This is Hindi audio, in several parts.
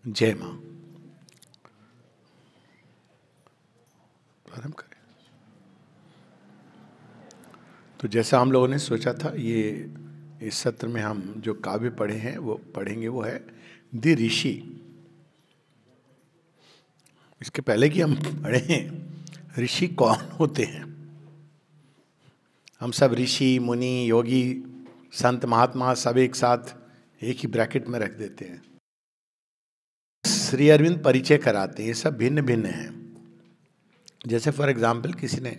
जय मां। प्रारंभ करें। तो जैसा हम लोगों ने सोचा था, ये इस सत्र में हम जो काव्य पढ़े हैं वो पढ़ेंगे, वो है द ऋषि। इसके पहले कि हम पढ़ें ऋषि कौन होते हैं। हम सब ऋषि, मुनि, योगी, संत, महात्मा सब एक साथ एक ही ब्रैकेट में रख देते हैं। श्री अरविंद परिचय कराते हैं, ये सब भिन्न भिन्न हैं। जैसे फॉर एग्जाम्पल किसी ने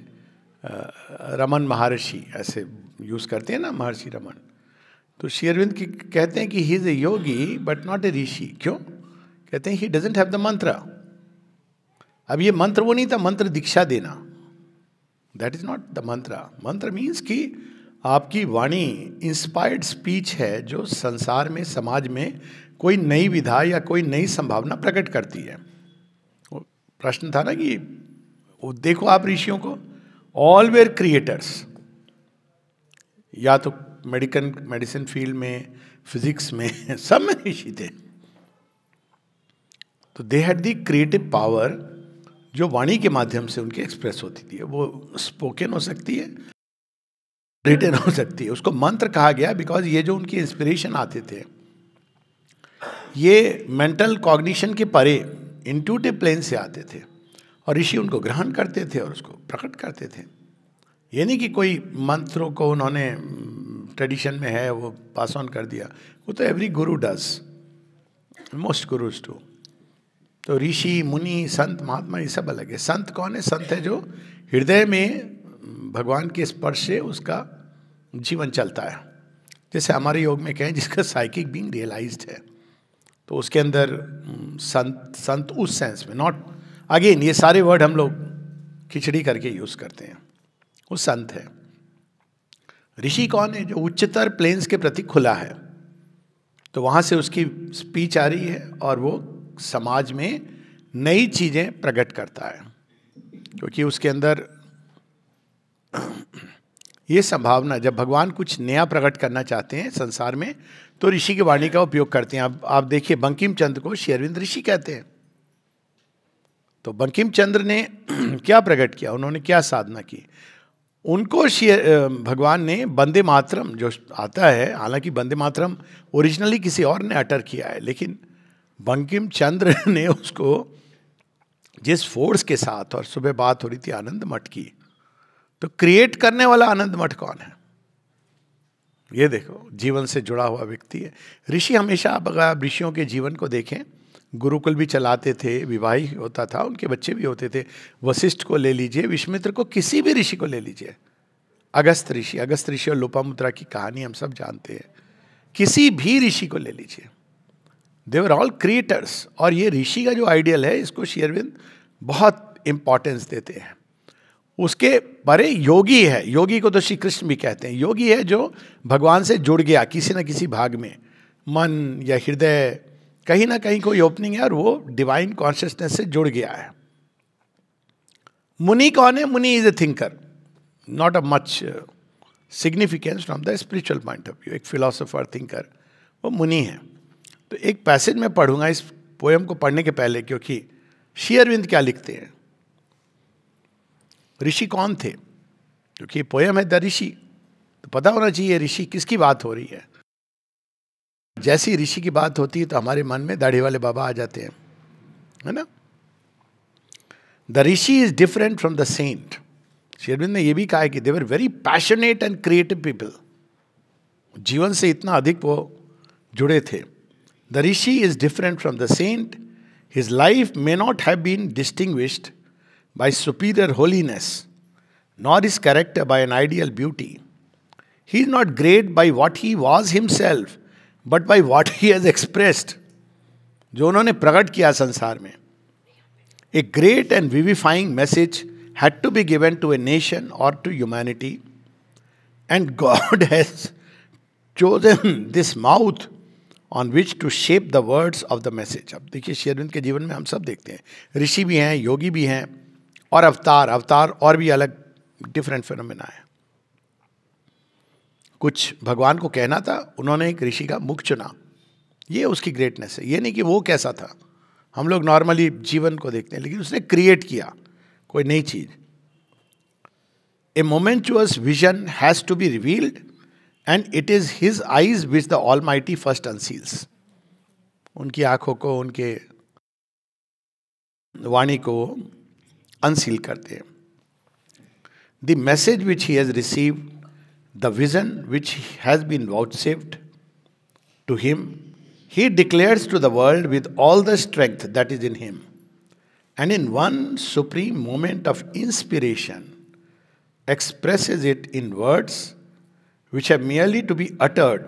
रमन महर्षि ऐसे यूज करते हैं ना, महर्षि रमन। तो श्री अरविंद की कहते हैं कि he is a yogi but not a rishi. क्यों? कहते हैं ही डजंट हैव द मंत्र। अब ये मंत्र वो नहीं था, मंत्र दीक्षा देना, दैट इज नॉट द मंत्र। मंत्र मीन्स कि आपकी वाणी इंस्पायर्ड स्पीच है जो संसार में, समाज में कोई नई विधा या कोई नई संभावना प्रकट करती है। प्रश्न था ना कि वो देखो आप ऋषियों को, ऑल वेर क्रिएटर्स, या तो मेडिसिन फील्ड में, फिजिक्स में, सब में ऋषि थे। तो they had the creative power जो वाणी के माध्यम से उनकी एक्सप्रेस होती थी। वो स्पोकन हो सकती है, रिटन हो सकती है। उसको मंत्र कहा गया बिकॉज ये जो उनकी इंस्पिरेशन आते थे, ये मेंटल कॉग्निशन के परे इंट्यूटिव प्लेन से आते थे और ऋषि उनको ग्रहण करते थे और उसको प्रकट करते थे। ये नहीं कि कोई मंत्रों को उन्होंने ट्रेडिशन में है वो पास ऑन कर दिया, वो तो every Guru does, most gurus to. तो ऋषि, मुनि, संत, महात्मा ये सब अलग है। संत कौन है? संत है जो हृदय में भगवान के स्पर्श से उसका जीवन चलता है। जैसे हमारे योग में कहें जिसका साइकिक बीइंग रियलाइज्ड है, तो उसके अंदर संत उस सेंस में, नॉट अगेन ये सारे वर्ड हम लोग खिचड़ी करके यूज करते हैं, वो संत है। ऋषि कौन है? जो उच्चतर प्लेन्स के प्रति खुला है, तो वहां से उसकी स्पीच आ रही है और वो समाज में नई चीजें प्रकट करता है, क्योंकि उसके अंदर ये संभावना, जब भगवान कुछ नया प्रकट करना चाहते हैं संसार में तो ऋषि की वाणी का उपयोग करते हैं। अब आप देखिए, बंकिम चंद्र को श्री अरविंद ऋषि कहते हैं। तो बंकिम चंद्र ने क्या प्रकट किया, उन्होंने क्या साधना की? उनको भगवान ने वंदे मातरम जो आता है, हालांकि वंदे मातरम ओरिजिनली किसी और ने अटर किया है, लेकिन बंकिम चंद्र ने उसको जिस फोर्स के साथ, और सुबह बात हो रही थी आनंद मठ की, तो क्रिएट करने वाला आनंद मठ कौन है? ये देखो, जीवन से जुड़ा हुआ व्यक्ति है ऋषि। हमेशा अगर आप ऋषियों के जीवन को देखें, गुरुकुल भी चलाते थे, विवाही होता था, उनके बच्चे भी होते थे। वशिष्ठ को ले लीजिए, विश्वामित्र को, किसी भी ऋषि को ले लीजिए, अगस्त ऋषि और लोपामुद्रा की कहानी हम सब जानते हैं। किसी भी ऋषि को ले लीजिए, दे वर ऑल क्रिएटर्स। और ये ऋषि का जो आइडियल है, इसको श्री अरविंद बहुत इंपॉर्टेंस देते हैं। उसके परे योगी है। योगी को तो श्री कृष्ण भी कहते हैं। योगी है जो भगवान से जुड़ गया किसी न किसी भाग में, मन या हृदय, कहीं ना कहीं कोई ओपनिंग है और वो डिवाइन कॉन्शियसनेस से जुड़ गया है। मुनि कौन है? मुनि is a thinker, not a much significance from the spiritual point of view. एक फिलोसोफर, थिंकर, वो मुनि है। तो एक पैसेज में पढ़ूंगा इस पोएम को पढ़ने के पहले, क्योंकि श्री अरविंद क्या लिखते हैं, ऋषि कौन थे। क्योंकि ये पोएम है द ऋषि, तो पता होना चाहिए ऋषि किसकी बात हो रही है। जैसी ऋषि की बात होती है तो हमारे मन में दाढ़ी वाले बाबा आ जाते हैं, है ना। The rishi is different from the saint. Shri Aurobindo ने यह भी कहा है कि they were very passionate and creative people. जीवन से इतना अधिक वो जुड़े थे। The rishi is different from the saint. His life may not have been distinguished by superior holiness, nor his character by an ideal beauty. He is not great by what he was himself, but by what he has expressed. जो उन्होंने प्रकट किया संसार में. A great and vivifying message had to be given to a nation or to humanity, and God has chosen this mouth on which to shape the words of the message. अब देखिए, श्री अरविंद के जीवन में हम सब देखते हैं, ऋषि भी हैं, योगी भी हैं, और अवतार और भी अलग डिफरेंट फिनोमेना है। कुछ भगवान को कहना था, उन्होंने एक ऋषि का मुख चुना, ये उसकी ग्रेटनेस है। ये नहीं कि वो कैसा था, हम लोग नॉर्मली जीवन को देखते हैं, लेकिन उसने क्रिएट किया कोई नई चीज. A momentous vision has to be revealed and it is his eyes which the almighty first unseals. उनकी आंखों को, उनके वाणी को अनसील करते हैं. The message which he has received, the vision which has been vouchsafed to him, he declares to the world with all the strength that is in him, and in one supreme moment of inspiration expresses it in words which have merely to be uttered.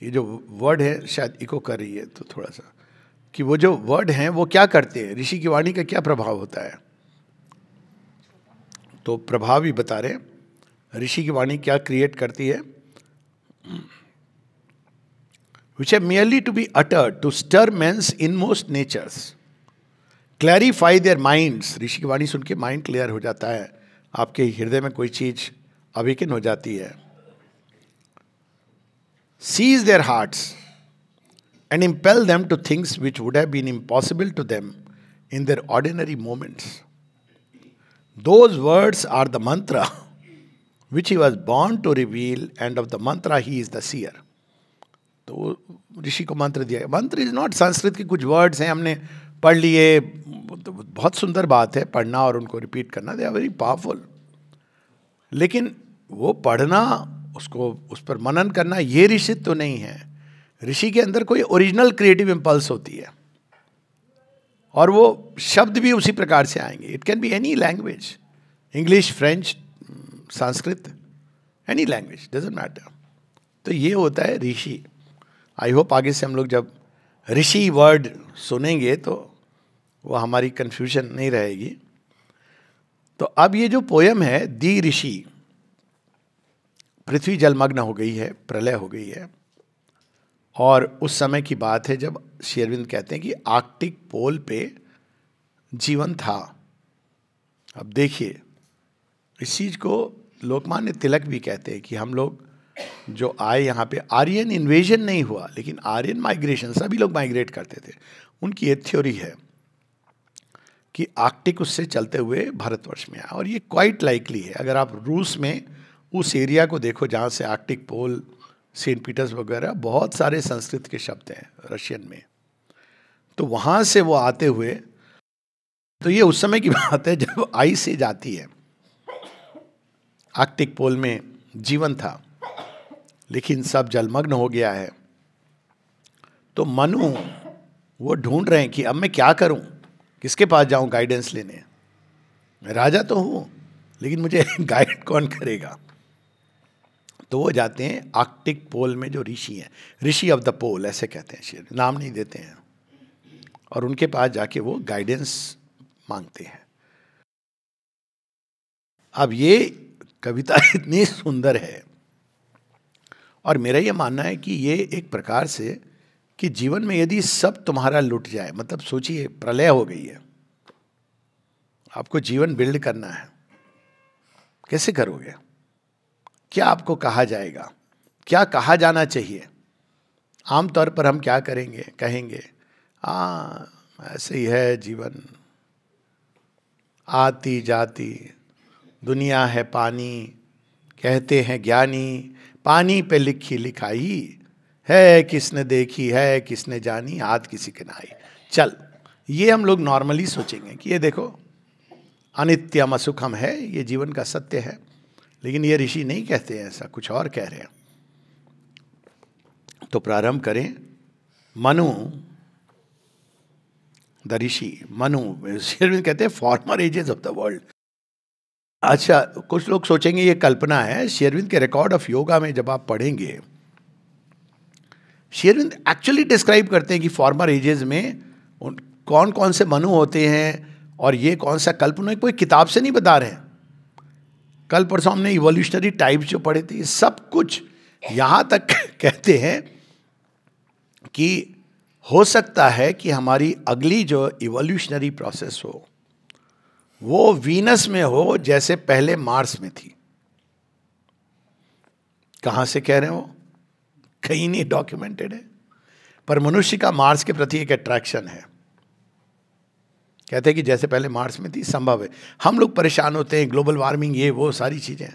ये जो वर्ड है शायद इको कर रही है तो थोड़ा सा, कि वो जो वर्ड हैं वो क्या करते हैं, ऋषि की वाणी का क्या प्रभाव होता है. तो प्रभाव ही बता रहे हैं, ऋषि की वाणी क्या क्रिएट करती है. Which have merely to be uttered to stir men's inmost natures, clarify their minds. ऋषि की वाणी सुन के माइंड क्लियर हो जाता है, आपके हृदय में कोई चीज अवेकन हो जाती है. Seize their hearts and impel them to things which would have been impossible to them in their ordinary moments. Those words are the mantra which he was born to reveal, and of the mantra he is the seer. तो ऋषि को मंत्र दिया. मंत्र इज नॉट, संस्कृत के कुछ वर्ड्स हैं हमने पढ़ लिए, तो बहुत सुंदर बात है पढ़ना और उनको रिपीट करना, दे आर वेरी पावरफुल. लेकिन वो पढ़ना, उसको उस पर मनन करना, ये ऋषि तो नहीं है. ऋषि के अंदर कोई ओरिजिनल क्रिएटिव इम्पल्स होती है, और वो शब्द भी उसी प्रकार से आएंगे. It can be any language, English, French, Sanskrit, any language, doesn't matter. तो ये होता है ऋषि. आई होप आगे से हम लोग जब ऋषि वर्ड सुनेंगे तो वो हमारी कंफ्यूजन नहीं रहेगी. तो अब ये जो पोयम है दी ऋषि, पृथ्वी जलमग्न हो गई है, प्रलय हो गई है, और उस समय की बात है जब श्री अरविंद कहते हैं कि आर्कटिक पोल पे जीवन था. अब देखिए, इस चीज को लोकमान्य तिलक भी कहते हैं कि हम लोग जो आए यहाँ पे, आर्यन इन्वेजन नहीं हुआ, लेकिन आर्यन माइग्रेशन, सभी लोग माइग्रेट करते थे. उनकी एक थ्योरी है कि आर्कटिक उससे चलते हुए भारतवर्ष में आया, और ये क्वाइट लाइकली है. अगर आप रूस में उस एरिया को देखो जहाँ से आर्कटिक पोल, सेंट पीटर्स वगैरह, बहुत सारे संस्कृत के शब्द हैं रशियन में, तो वहाँ से वो आते हुए, तो ये उस समय की बात है जब आइस एज आती है. आर्कटिक पोल में जीवन था, लेकिन सब जलमग्न हो गया है. तो मनु वो ढूंढ रहे हैं कि अब मैं क्या करूं, किसके पास जाऊं गाइडेंस लेने. मैं राजा तो हूं, लेकिन मुझे गाइड कौन करेगा. तो वो जाते हैं आर्कटिक पोल में जो ऋषि हैं, ऋषि ऑफ द पोल ऐसे कहते हैं, शेर नाम नहीं देते हैं, और उनके पास जाके वो गाइडेंस मांगते हैं. अब ये कविता इतनी सुंदर है, और मेरा ये मानना है कि ये एक प्रकार से कि जीवन में यदि सब तुम्हारा लुट जाए, मतलब सोचिए प्रलय हो गई है, आपको जीवन बिल्ड करना है, कैसे करोगे, क्या आपको कहा जाएगा, क्या कहा जाना चाहिए. आमतौर पर हम क्या कहेंगे, ऐसे ही है जीवन, आती जाती दुनिया है पानी, कहते हैं ज्ञानी, पानी पे लिखी लिखाई है, किसने देखी है किसने जानी, हाथ किसी के नाई. चल, ये हम लोग नॉर्मली सोचेंगे कि ये देखो अनित्यम असुखम है, ये जीवन का सत्य है. लेकिन ये ऋषि नहीं कहते हैं ऐसा, कुछ और कह रहे हैं. तो प्रारंभ करें. मनु, द ऋषि मनु, कहते हैं former ages of the world. अच्छा, कुछ लोग सोचेंगे ये कल्पना है. श्री अरविंद के रिकॉर्ड ऑफ योगा में जब आप पढ़ेंगे, श्री अरविंद एक्चुअली डिस्क्राइब करते हैं कि फॉर्मर एजेस में कौन कौन से मनु होते हैं, और ये कौन सा कल्पना, कोई किताब से नहीं बता रहे हैं. कल परसों हमने इवोल्यूशनरी टाइप्स जो पढ़े थे, सब कुछ यहाँ तक कहते हैं कि हो सकता है कि हमारी अगली जो इवोल्यूशनरी प्रोसेस हो वो वीनस में हो जैसे पहले मार्स में थी. कहां से कह रहे हो, कहीं नहीं डॉक्यूमेंटेड है, पर मनुष्य का मार्स के प्रति एक अट्रैक्शन है. कहते हैं कि जैसे पहले मार्स में थी, संभव है। हम लोग परेशान होते हैं, ग्लोबल वार्मिंग, ये वो सारी चीज़ें।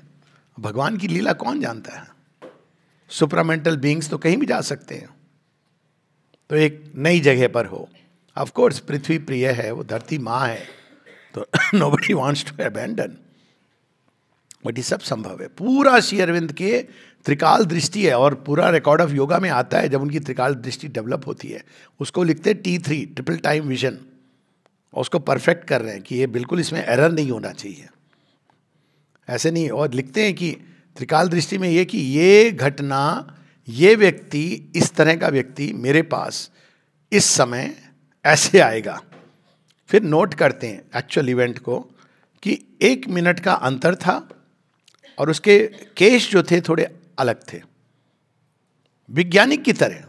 भगवान की लीला कौन जानता है? सुपरामेंटल बीइंग्स तो कहीं भी जा सकते हैं। तो एक नई जगह पर हो, ऑफ कोर्स पृथ्वी प्रिय है, वो धरती माँ है, तो nobody wants to abandon, but ये सब संभव है। पूरा श्री अरविंद के त्रिकाल दृष्टि है, और पूरा रिकॉर्ड ऑफ योगा में आता है जब उनकी त्रिकाल दृष्टि डेवलप होती है, उसको लिखते हैं T3 ट्रिपल टाइम विजन, और उसको परफेक्ट कर रहे हैं कि ये बिल्कुल इसमें एरर नहीं होना चाहिए, ऐसे नहीं। और लिखते हैं कि त्रिकाल दृष्टि में ये कि ये घटना, ये व्यक्ति, इस तरह का व्यक्ति मेरे पास इस समय ऐसे आएगा। फिर नोट करते हैं एक्चुअल इवेंट को कि 1 मिनट का अंतर था और उसके केस जो थे थोड़े अलग थे, वैज्ञानिक की तरह,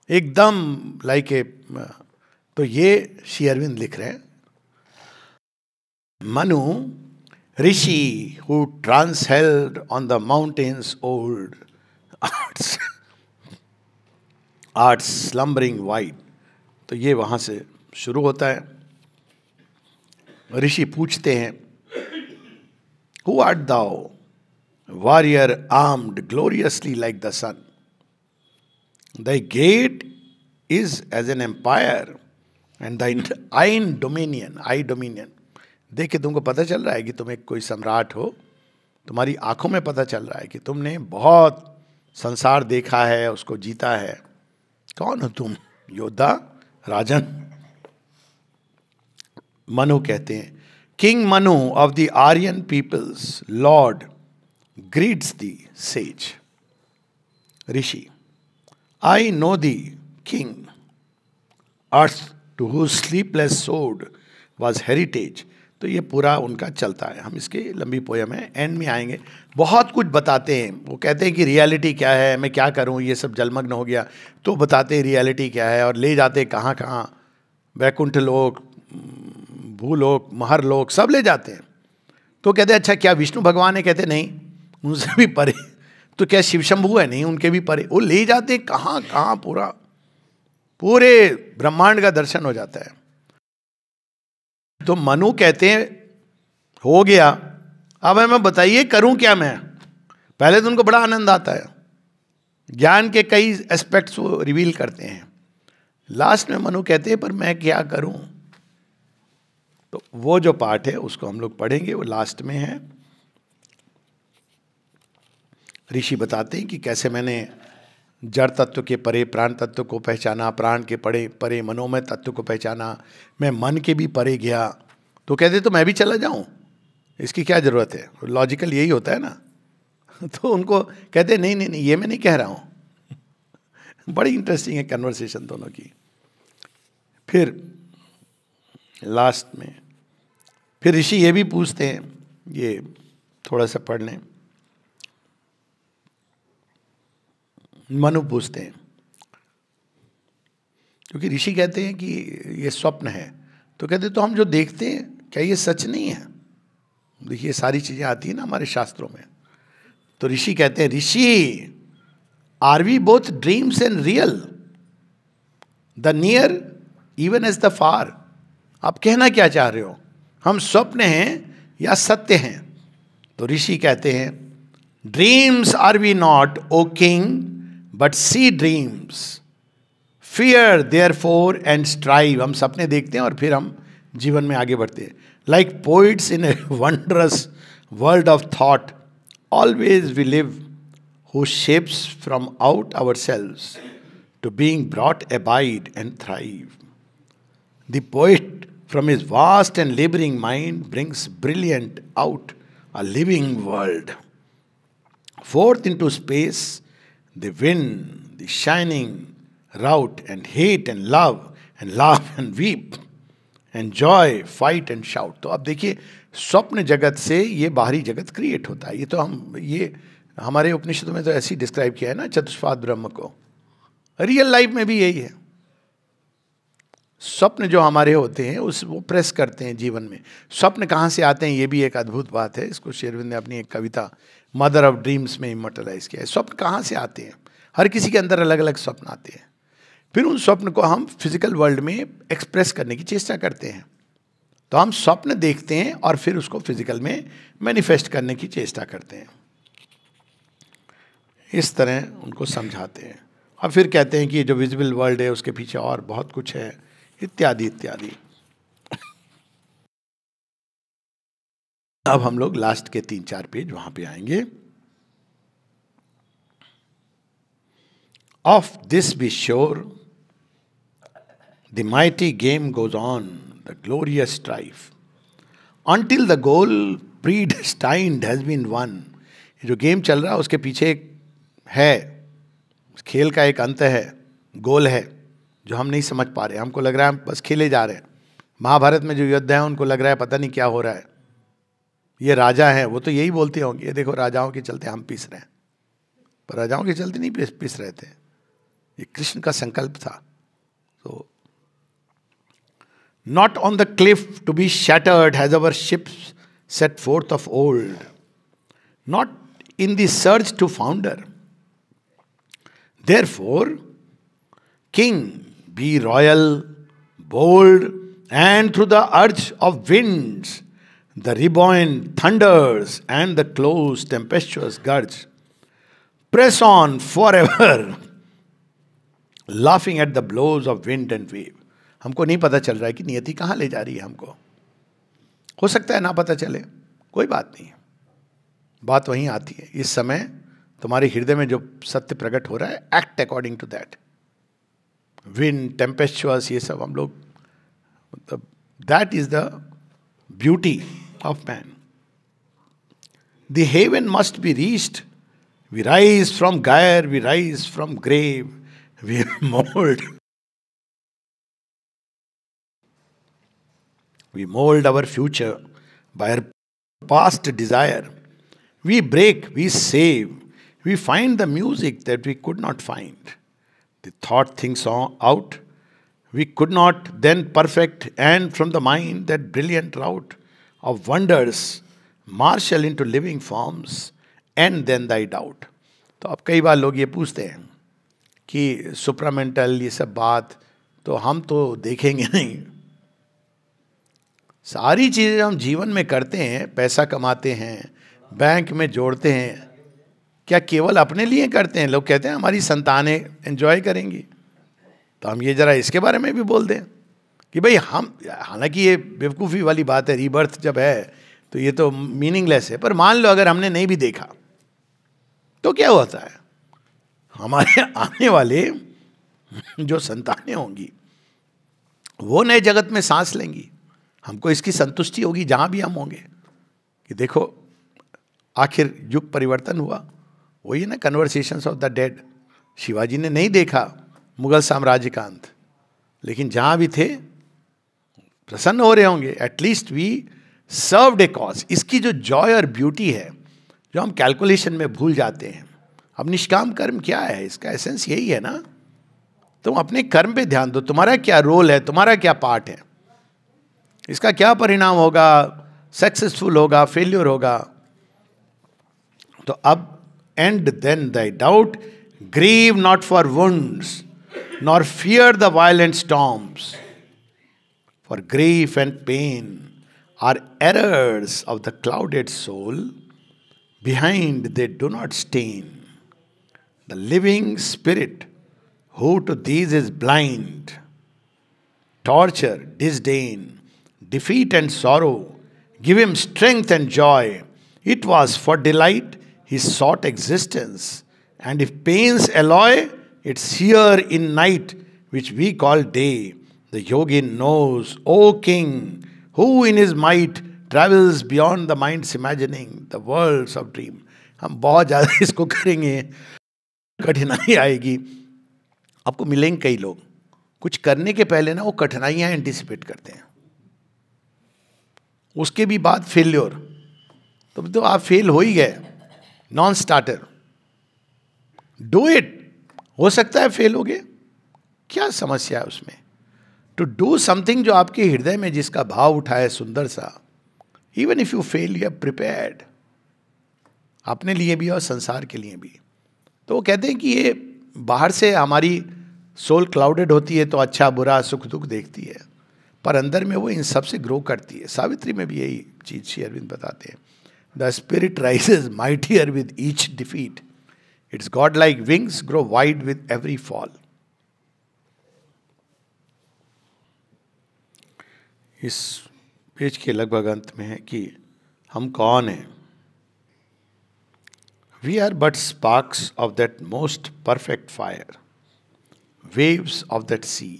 एकदम लाइक ए। तो ये श्री अरविंद लिख रहे हैं, Manu rishi who trance held on the mountains old arts slumbering wide. तो ये वहां से शुरू होता है। ऋषि पूछते हैं, who art thou warrior armed gloriously like the sun, the gate is as an empire and the eye dominion. देख के तुमको पता चल रहा है कि तुम एक कोई सम्राट हो, तुम्हारी आंखों में पता चल रहा है कि तुमने बहुत संसार देखा है, उसको जीता है। कौन हो तुम? योद्धा, राजन। मनु कहते हैं, king Manu of the Aryan peoples lord greets the sage. Rishi, I know the king earth to whose sleepless sword was heritage. तो ये पूरा उनका चलता है। हम इसकी लंबी पोयम है, एंड में आएंगे। बहुत कुछ बताते हैं, वो कहते हैं कि रियलिटी क्या है, मैं क्या करूं, ये सब जलमग्न हो गया, तो बताते हैं रियलिटी क्या है, और ले जाते कहाँ कहाँ, वैकुंठ लोक, भूलोक, महर लोक, सब ले जाते हैं। तो कहते हैं अच्छा क्या विष्णु भगवान है? कहते नहीं, उनसे भी परे। तो क्या शिव शंभू है? नहीं, उनके भी परे। वो ले जाते कहाँ कहाँ, पूरे ब्रह्मांड का दर्शन हो जाता है। तो मनु कहते हैं हो गया, अब हमें बताइए करूं क्या मैं। पहले तो उनको बड़ा आनंद आता है, ज्ञान के कई एस्पेक्ट्स वो रिवील करते हैं। लास्ट में मनु कहते हैं पर मैं क्या करूं। तो वो जो पार्ट है उसको हम लोग पढ़ेंगे, वो लास्ट में है। ऋषि बताते हैं कि कैसे मैंने जड़ तत्व के परे प्राण तत्व को पहचाना, प्राण के परे परे मनोमय तत्व को पहचाना, मैं मन के भी परे गया। तो कहते तो मैं भी चला जाऊं, इसकी क्या जरूरत है? लॉजिकल यही होता है ना। तो उनको कहते नहीं नहीं नहीं, ये मैं नहीं कह रहा हूं। बड़ी इंटरेस्टिंग है कन्वर्सेशन दोनों की। फिर लास्ट में फिर ऋषि ये भी पूछते हैं, ये थोड़ा सा पढ़ लें। मनु पूछते हैं, क्योंकि ऋषि कहते हैं कि ये स्वप्न है, तो कहते तो हम जो देखते हैं क्या ये सच नहीं है? देखिए सारी चीजें आती है ना हमारे शास्त्रों में। तो ऋषि कहते हैं, rishi are we both dreams and real, the near even as the far. आप कहना क्या चाह रहे हो, हम स्वप्न हैं या सत्य हैं? तो ऋषि कहते हैं, dreams are we not O king but see dreams, fear therefore and strive. हम सपने देखते हैं और फिर हम जीवन में आगे बढ़ते हैं। Like poets in a wondrous world of thought, always we live who shapes from out our selves to being brought abide and thrive. The poet from his vast and labouring mind brings brilliant out a living world. Forth into space they win the shining route, and hate and love and laugh and weep and joy fight and shout. तो अब देखिए स्वप्न जगत से ये बाहरी जगत क्रिएट होता है। ये तो ये हमारे उपनिषदों में तो ऐसे ही डिस्क्राइब किया है ना चतुष्पाद ब्रह्म को। रियल लाइफ में भी यही है। स्वप्न जो हमारे होते हैं वो प्रेस करते हैं जीवन में। स्वप्न कहाँ से आते हैं ये भी एक अद्भुत बात है। इसको श्री अरविंद ने अपनी एक कविता मदर ऑफ ड्रीम्स में इमोर्टलाइज किया है। स्वप्न कहाँ से आते हैं? हर किसी के अंदर अलग अलग स्वप्न आते हैं। फिर उन स्वप्न को हम फिजिकल वर्ल्ड में एक्सप्रेस करने की चेष्टा करते हैं। तो हम स्वप्न देखते हैं और फिर उसको फिजिकल में मैनिफेस्ट करने की चेष्टा करते हैं। इस तरह उनको समझाते हैं और फिर कहते हैं कि ये जो विजिबल वर्ल्ड है उसके पीछे और बहुत कुछ है, इत्यादि इत्यादि। अब हम लोग लास्ट के 3-4 पेज वहां पे आएंगे। Of this be sure the mighty game goes on the glorious strife until the goal predestined has been won। जो गेम चल रहा है उसके पीछे एक है, खेल का एक अंत है, गोल है जो हम नहीं समझ पा रहे। हमको लग रहा है हम बस खेले जा रहे हैं। महाभारत में जो युद्ध है उनको लग रहा है पता नहीं क्या हो रहा है, ये राजा है, वो तो यही बोलते होंगे ये देखो राजाओं के चलते हम पिस रहे हैं, पर राजाओं के चलते नहीं पिस रहे थे, ये कृष्ण का संकल्प था। तो not on the cliff to be shattered has our ships set forth of old, not in the surge to founder. Therefore, king, be royal, bold, and through the urge of winds, the rebuoyant thunders, and the close tempestuous gurge, press on forever, laughing at the blows of wind and wave। हमको नहीं पता चल रहा है कि नियति कहाँ ले जा रही है हमको, हो सकता है ना पता चले, कोई बात नहीं है, बात वहीं आती है। इस समय तुम्हारे हृदय में जो सत्य प्रकट हो रहा है, act according to that. Wind, tempestuous, ये सब हम लोग, मतलब that is the beauty of man. The heaven must be reached, we rise from gyre, we rise from grave, we mould, we mold our future by our past desire. We break, we save, we find the music that we could not find. The thought things out, we could not then perfect, and from the mind that brilliant route of wonders marshal into living forms, and then thy doubt। तो अब कई बार लोग ये पूछते हैं कि सुप्रामेंटल ये सब बात तो हम तो देखेंगे नहीं। सारी चीज़ें हम जीवन में करते हैं, पैसा कमाते हैं, बैंक में जोड़ते हैं, क्या केवल अपने लिए करते हैं? लोग कहते हैं हमारी संतानें एंजॉय करेंगी, तो हम ये जरा इसके बारे में भी बोल दें कि भाई हम, हालांकि ये बेवकूफ़ी वाली बात है, रीबर्थ जब है तो ये तो मीनिंगलेस है, पर मान लो अगर हमने नहीं भी देखा तो क्या होता है, हमारे आने वाले जो संतानें होंगी वो नए जगत में सांस लेंगी, हमको इसकी संतुष्टि होगी जहाँ भी हम होंगे कि देखो आखिर युग परिवर्तन हुआ। वही है ना, conversations of the dead. Shivaji ने नहीं देखा मुगल साम्राज्य का अंत, लेकिन जहाँ भी थे प्रसन्न हो रहे होंगे, at least we served a cause. इसकी जो जॉय और ब्यूटी है जो हम कैलकुलेशन में भूल जाते हैं। अब निष्काम कर्म क्या है, इसका एसेंस यही है ना, तुम अपने कर्म पे ध्यान दो, तुम्हारा क्या रोल है, तुम्हारा क्या पार्ट है, इसका क्या परिणाम होगा, सक्सेसफुल होगा, फेल्योर होगा। तो अब and then thy doubt, grieve not for wounds nor fear the violent storms, for grief and pain are errors of the clouded soul, behind they do not stain the living spirit who to these is blind, torture, disdain, defeat and sorrow, give him strength and joy. It was for delight he sought existence, and if pains alloy, it's here in night which we call day. The yogin knows, O king, who in his might travels beyond the mind's imagining, the worlds of dream. हम बहुत ज़्यादा इसको करेंगे, कठिनाई आएगी। आपको मिलेंगे कई लोग कुछ करने के पहले ना वो कठिनाइयां एंटिसिपेट करते हैं, उसके भी बाद फेल्योर, तो आप फेल हो ही गए, नॉन स्टार्टर। डू इट, हो सकता है फेल हो गए, क्या समस्या है उसमें। टू डू समथिंग जो आपके हृदय में जिसका भाव उठा है सुंदर सा, even if you fail you are prepared, अपने लिए भी और संसार के लिए भी। तो वो कहते हैं कि ये बाहर से हमारी सोल क्लाउडेड होती है तो अच्छा बुरा सुख दुख देखती है, पर अंदर में वो इन सब से ग्रो करती है। सावित्री में भी यही चीज श्री अरविंद बताते हैं। The spirit rises mightier with each defeat, it's god like wings grow wide with every fall. इस पेज के लगभग अंत में है कि हम कौन हैं। We are but sparks of that most perfect fire, waves of that sea.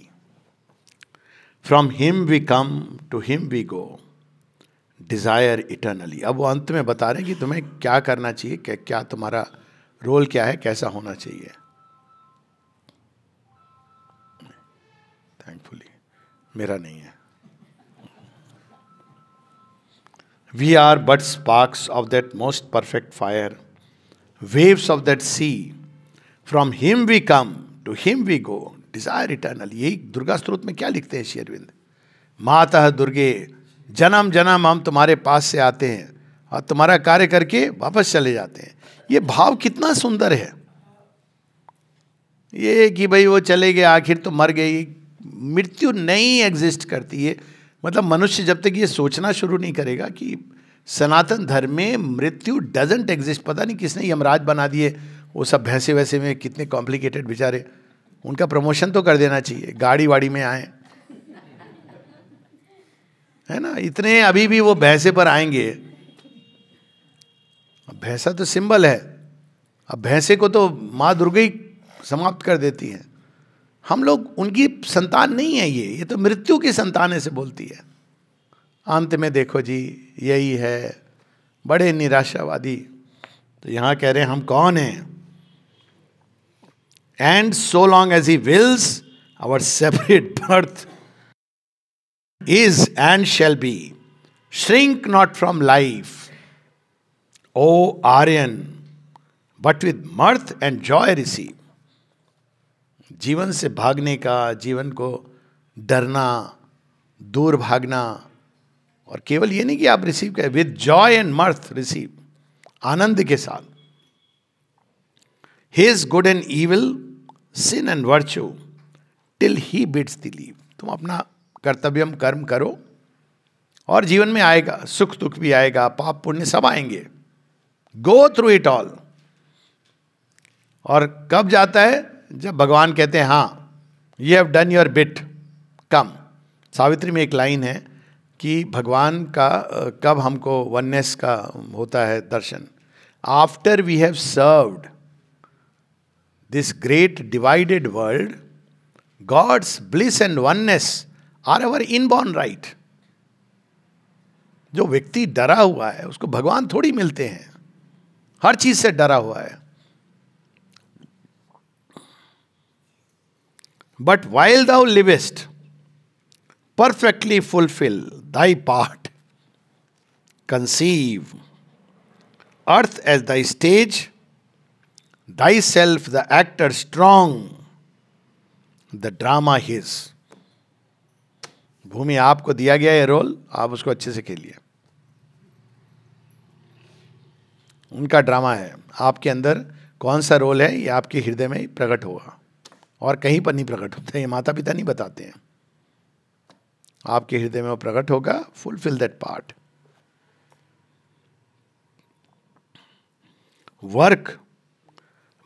From him we come, to him we go, desire eternally. अब वो अंत में बता रहे हैं कि तुम्हें क्या करना चाहिए, क्या तुम्हारा रोल क्या है, कैसा होना चाहिए। थैंकफुली मेरा नहीं है। We are but sparks of that most perfect fire, waves of that sea. From him we come, to him we go, desire eternal। यही दुर्गा स्तोत्र में क्या लिखते हैं श्री अरविंद? मातः दुर्गे जन्म जन्म हम तुम्हारे पास से आते हैं और तुम्हारा कार्य करके वापस चले जाते हैं। ये भाव कितना सुंदर है। ये कि भाई वो चले गए, आखिर तो मर गई, मृत्यु नहीं एग्जिस्ट करती है। मतलब मनुष्य जब तक ये सोचना शुरू नहीं करेगा कि सनातन धर्म में मृत्यु डजंट एग्जिस्ट, पता नहीं किसने यमराज बना दिए, वो सब भैंसे वैसे में कितने कॉम्प्लिकेटेड बेचारे, उनका प्रमोशन तो कर देना चाहिए, गाड़ी वाड़ी में आए, है ना। इतने अभी भी वो भैंसे पर आएंगे। अब भैंसा तो सिंबल है, अब भैंसे को तो माँ दुर्गा ही समाप्त कर देती है। हम लोग उनकी संतान नहीं है, ये तो मृत्यु की संतान से बोलती है। अंत में देखो जी यही है, बड़े निराशावादी। तो यहां कह रहे हैं हम कौन हैं। And so long as he wills our separate birth is and shall be, shrink not from life O Aryan, but with mirth and joy receive. जीवन से भागने का, जीवन को डरना, दूर भागना, और केवल ये नहीं कि आप रिसीव करें, with joy and mirth receive, आनंद के साथ। His good and evil, sin and virtue, till he bids the leave. तुम अपना कर्तव्यम कर्म करो और जीवन में आएगा, सुख दुख भी आएगा, पाप पुण्य सब आएंगे। Go through it all. और कब जाता है? जब भगवान कहते हैं हाँ you have done your bit, come. Savitri में एक लाइन है कि भगवान का कब हमको वननेस का होता है दर्शन, after we have served this great divided world, God's bliss and oneness are our inborn right. जो व्यक्ति डरा हुआ है उसको भगवान थोड़ी मिलते हैं, हर चीज से डरा हुआ है। But while thou livest, perfectly fulfill thy part, conceive earth as thy stage, thyself the actor strong, the drama his। भूमि आपको दिया गया है रोल, आप उसको अच्छे से खेलिए। उनका ड्रामा है, आपके अंदर कौन सा रोल है ये आपके हृदय में ही प्रकट होगा और कहीं पर नहीं प्रकट होता है। ये माता पिता नहीं बताते हैं, आपके हृदय में वो प्रकट होगा। Fulfil that part. Work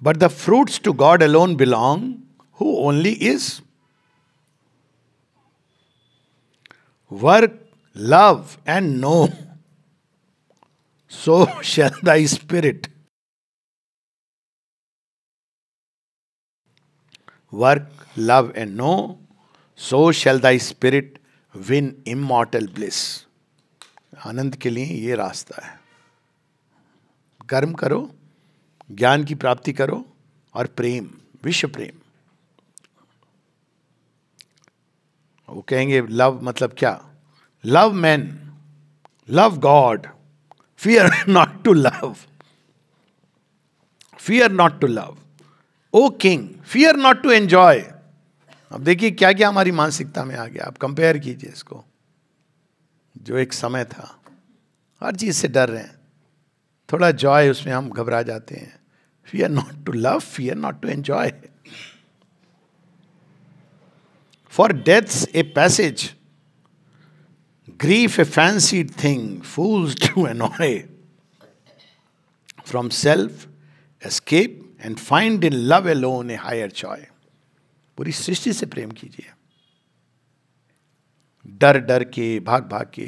but the fruits to God alone belong, who only is. Work love and know, so shall thy spirit. Work, love and know, so shall thy spirit win immortal bliss। आनंद के लिए ये रास्ता है। कर्म करो, ज्ञान की प्राप्ति करो और प्रेम, विश्व प्रेम। वो कहेंगे लव मतलब क्या? Love man, love God, fear not to love, fear not to love, O king fear not to enjoy. अब देखिए क्या क्या हमारी मानसिकता में आ गया। आप कंपेयर कीजिए इसको, जो एक समय था हर चीज से डर रहे हैं, थोड़ा जॉय उसमें हम घबरा जाते हैं। Fear not to love, fear not to enjoy. For death's a passage, grief a fancied thing, fools to annoy. From self, escape and find in love alone a higher joy. पूरी सृष्टि से प्रेम कीजिए, डर डर के, भाग भाग के।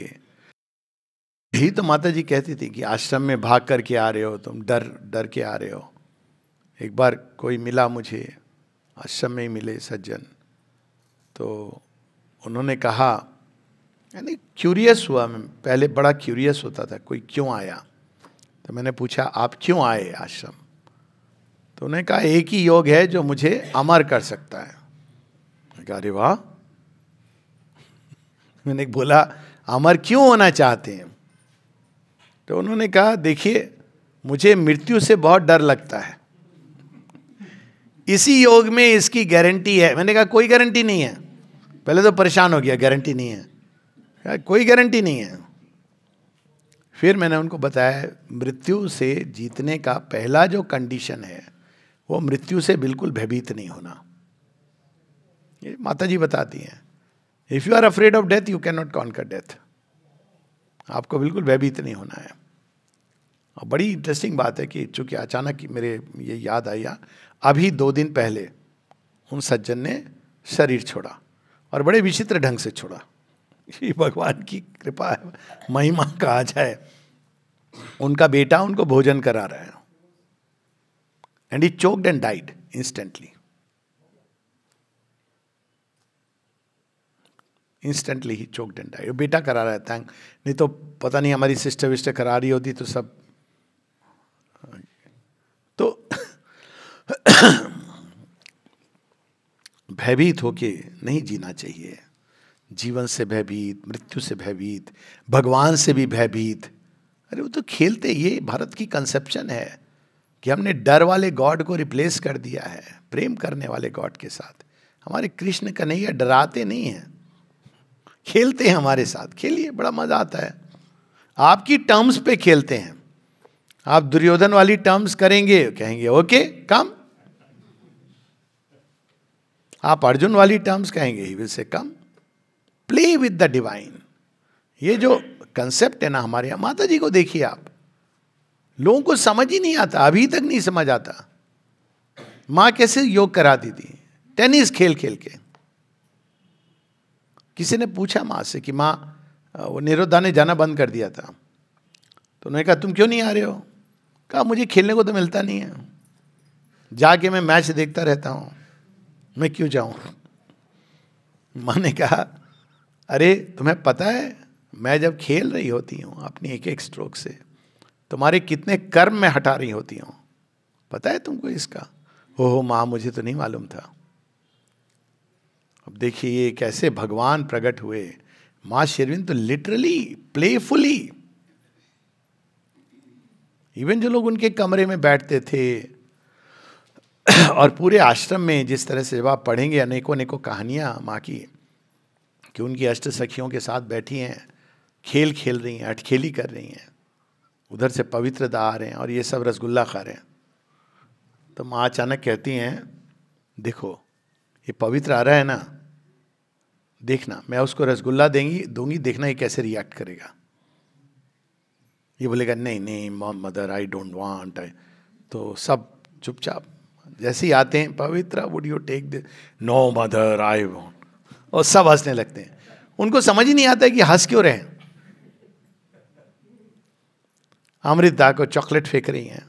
यही तो माता जी कहती थी कि आश्रम में भाग करके आ रहे हो तुम, डर डर के आ रहे हो। एक बार कोई मिला मुझे, आश्रम में ही मिले सज्जन, तो उन्होंने कहा, यानी क्यूरियस हुआ, मैं पहले बड़ा क्यूरियस होता था कोई क्यों आया, तो मैंने पूछा आप क्यों आए आश्रम? तो उन्होंने कहा एक ही योग है जो मुझे अमर कर सकता है। मैं कहा अरे वाह। मैंने बोला अमर क्यों होना चाहते हैं? तो उन्होंने कहा देखिए मुझे मृत्यु से बहुत डर लगता है, इसी योग में इसकी गारंटी है। मैंने कहा कोई गारंटी नहीं है। पहले तो परेशान हो गया, गारंटी नहीं है, कोई गारंटी नहीं है। फिर मैंने उनको बताया मृत्यु से जीतने का पहला जो कंडीशन है वो मृत्यु से बिल्कुल भयभीत नहीं होना। ये माता जी बताती हैं, if you are afraid of death you can not conquer death. आपको बिल्कुल भयभीत नहीं होना है। और बड़ी इंटरेस्टिंग बात है कि चूंकि अचानक मेरे ये याद आया, अभी 2 दिन पहले उन सज्जन ने शरीर छोड़ा, और बड़े विचित्र ढंग से छोड़ा। ये भगवान की कृपा है, महिमा कहा जाए। उनका बेटा उनको भोजन करा रहा है, and he choked and died instantly. Instantly he choked and died. बेटा करा रहा है, थैंक, नहीं तो पता नहीं हमारी सिस्टर विस्टर करा रही होती तो सब। तो भयभीत होके नहीं जीना चाहिए। जीवन से भयभीत, मृत्यु से भयभीत, भगवान से भी भयभीत। अरे वो तो खेलते, ये भारत की कंसेप्शन है कि हमने डर वाले गॉड को रिप्लेस कर दिया है प्रेम करने वाले गॉड के साथ। हमारे कृष्ण कन्हैया डराते नहीं हैं, खेलते हैं हमारे साथ। खेलिए, बड़ा मजा आता है। आपकी टर्म्स पे खेलते हैं। आप दुर्योधन वाली टर्म्स करेंगे, कहेंगे ओके कम। आप अर्जुन वाली टर्म्स कहेंगे, he will say come. Play with the divine. ये जो कंसेप्ट है ना हमारे यहाँ, माता जी को देखिए आप, लोगों को समझ ही नहीं आता, अभी तक नहीं समझ आता। माँ कैसे योग कराती थी, टेनिस खेल खेल के। किसी ने पूछा माँ से कि माँ, वो निरोधा ने जाना बंद कर दिया था, तो उन्होंने कहा तुम क्यों नहीं आ रहे हो? कहा मुझे खेलने को तो मिलता नहीं है, जाके मैं मैच देखता रहता हूँ, मैं क्यों जाऊँ? माँ ने कहा अरे तुम्हें पता है मैं जब खेल रही होती हूँ अपनी एक एक स्ट्रोक से तुम्हारे कितने कर्म में हटा रही होती हूँ, पता है तुमको इसका? ओहो माँ, मुझे तो नहीं मालूम था। अब देखिए ये कैसे भगवान प्रकट हुए। माँ शेरविन तो लिटरली प्लेफुली, इवन जो लोग उनके कमरे में बैठते थे और पूरे आश्रम में जिस तरह से जब आप पढ़ेंगे अनेकों अनेकों कहानियाँ माँ की, कि उनकी अष्ट सखियों के साथ बैठी हैं, खेल खेल रही हैं, अटखेली कर रही हैं, उधर से पवित्रता आ रहे हैं और ये सब रसगुल्ला खा रहे हैं। तो माँ अचानक कहती हैं देखो ये पवित्र आ रहा है ना, देखना मैं उसको रसगुल्ला दूंगी, देखना ये कैसे रिएक्ट करेगा। ये बोलेगा नहीं नहीं मदर आई डोंट वांट। तो सब चुपचाप, जैसे ही आते हैं पवित्र would you take this, no mother I want, और सब हंसने लगते हैं। उनको समझ ही नहीं आता है कि हंस क्यों रहे हैं। अमृता को चॉकलेट फेंक रही हैं,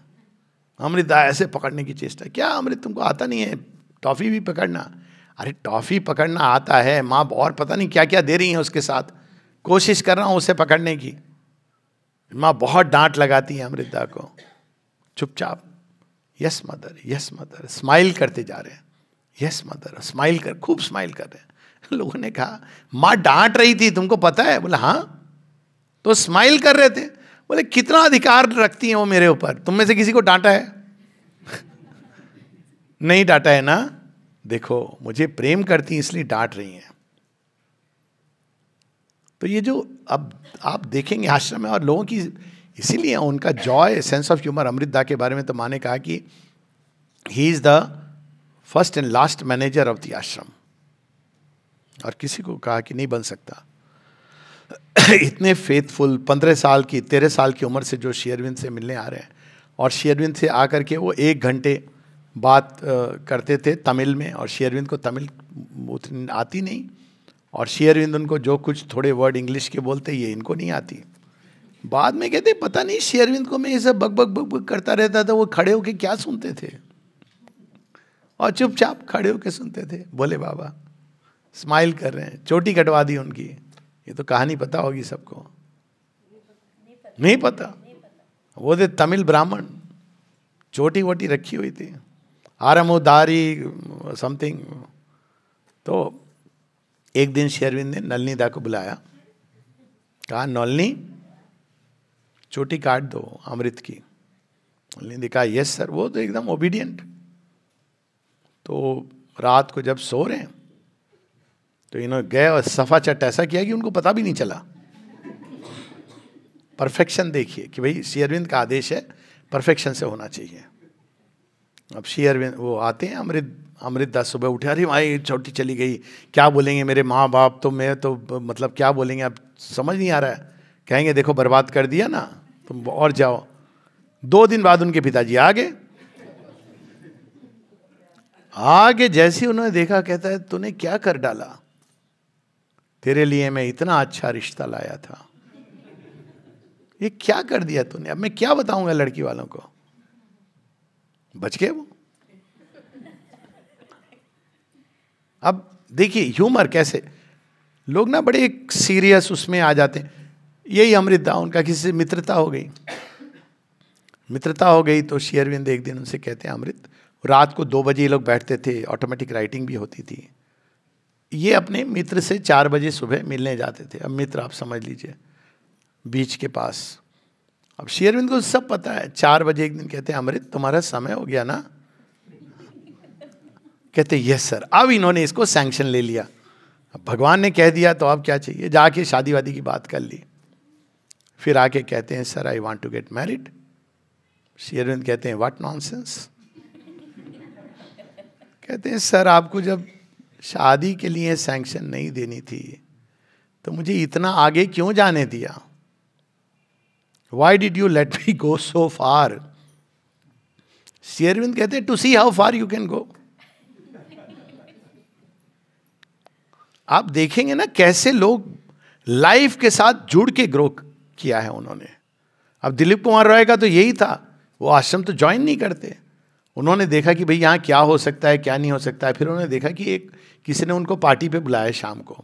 अमृता ऐसे पकड़ने की चेष्टा, क्या अमृत तुमको आता नहीं है टॉफी भी पकड़ना? अरे टॉफी पकड़ना आता है माँ, और पता नहीं क्या क्या दे रही हैं उसके साथ, कोशिश कर रहा हूँ उसे पकड़ने की। माँ बहुत डांट लगाती है अमृता को, चुपचाप यस मदर स्माइल करते जा रहे हैं, यस मदर स्माइल कर, खूब स्माइल कर रहे हैं। लोगों ने कहा माँ डांट रही थी तुमको पता है? बोला हाँ, तो स्माइल कर रहे थे। बोले कितना अधिकार रखती हैं वो मेरे ऊपर, तुम में से किसी को डांटा है? नहीं डांटा है ना, देखो मुझे प्रेम करती हैं इसलिए डांट रही हैं। तो ये जो अब आप देखेंगे आश्रम में और लोगों की, इसीलिए उनका जॉय, सेंस ऑफ ह्यूमर। अमृतदा के बारे में तो माँ ने कहा कि he is the first and last manager of the आश्रम। और किसी को कहा कि नहीं बन सकता। इतने फेथफुल 15 साल की 13 साल की उम्र से जो श्री अरविंद से मिलने आ रहे हैं, और श्री अरविंद से आकर के वो 1 घंटे बात करते थे तमिल में, और श्री अरविंद को तमिल उतनी आती नहीं, और श्री अरविंद उनको जो कुछ थोड़े वर्ड इंग्लिश के बोलते ये इनको नहीं आती। बाद में कहते पता नहीं श्री अरविंद को मैं ये सब बक बक बक बक करता रहता था, वो खड़े होके क्या सुनते थे, और चुपचाप खड़े होके सुनते थे। बोले बाबा स्माइल कर रहे हैं, चोटी कटवा दी उनकी। ये तो कहानी पता होगी सबको, नहीं पता। वो थे तमिल ब्राह्मण, चोटी वोटी रखी हुई थी, आरमोदारी समथिंग। तो एक दिन श्री अरविंद ने नलिनी दा को बुलाया, कहा नलिनी चोटी काट दो अमृत की। नलिनी ने कहा यस सर। वो तो एकदम ओबीडियंट। तो रात को जब सो रहे हैं तो इन्होंने गए और सफा चट ऐसा किया कि उनको पता भी नहीं चला। परफेक्शन देखिए कि भाई श्री अरविंद का आदेश है, परफेक्शन से होना चाहिए। अब श्री अरविंद वो आते हैं, अमृत दास सुबह उठे, अरे भाई छोटी चली गई, क्या बोलेंगे मेरे माँ बाप, तो मैं तो मतलब क्या बोलेंगे, अब समझ नहीं आ रहा है। कहेंगे देखो बर्बाद कर दिया ना, तुम और जाओ। 2 दिन बाद उनके पिताजी आ गए। आगे जैसे उन्होंने देखा, कहता है तूने क्या कर डाला, तेरे लिए मैं इतना अच्छा रिश्ता लाया था, ये क्या कर दिया तूने, अब मैं क्या बताऊंगा लड़की वालों को। बच गए वो। अब देखिए ह्यूमर कैसे, लोग ना बड़े सीरियस उसमें आ जाते हैं। यही अमृत दा, उनका किसी से मित्रता हो गई। मित्रता हो गई तो श्री अरविंद एक दिन उनसे कहते हैं अमृत, रात को 2 बजे ये लोग बैठते थे, ऑटोमेटिक राइटिंग भी होती थी। ये अपने मित्र से 4 बजे सुबह मिलने जाते थे। अब मित्र आप समझ लीजिए बीच के पास। अब श्री अरविंद को सब पता है। 4 बजे एक दिन कहते हैं अमृत तुम्हारा समय हो गया ना। कहते यस सर। अब इन्होंने इसको सैंक्शन ले लिया, अब भगवान ने कह दिया तो अब क्या चाहिए, जाके शादी वादी की बात कर ली। फिर आके कहते हैं sir I want to get married. Shri Arvind कहते हैं व्हाट नॉनसेंस। कहते हैं सर आपको जब शादी के लिए सैंक्शन नहीं देनी थी तो मुझे इतना आगे क्यों जाने दिया, Why did you let me go so far? Shri Arvind कहते हैं to see how far you can go. आप देखेंगे ना कैसे लोग लाइफ के साथ जुड़ के ग्रो किया है उन्होंने। अब दिलीप कुमार रॉय का तो यही था, वो आश्रम तो ज्वाइन नहीं करते। उन्होंने देखा कि भाई यहाँ क्या हो सकता है क्या नहीं हो सकता है। फिर उन्होंने देखा कि किसी ने उनको पार्टी पे बुलाया शाम को,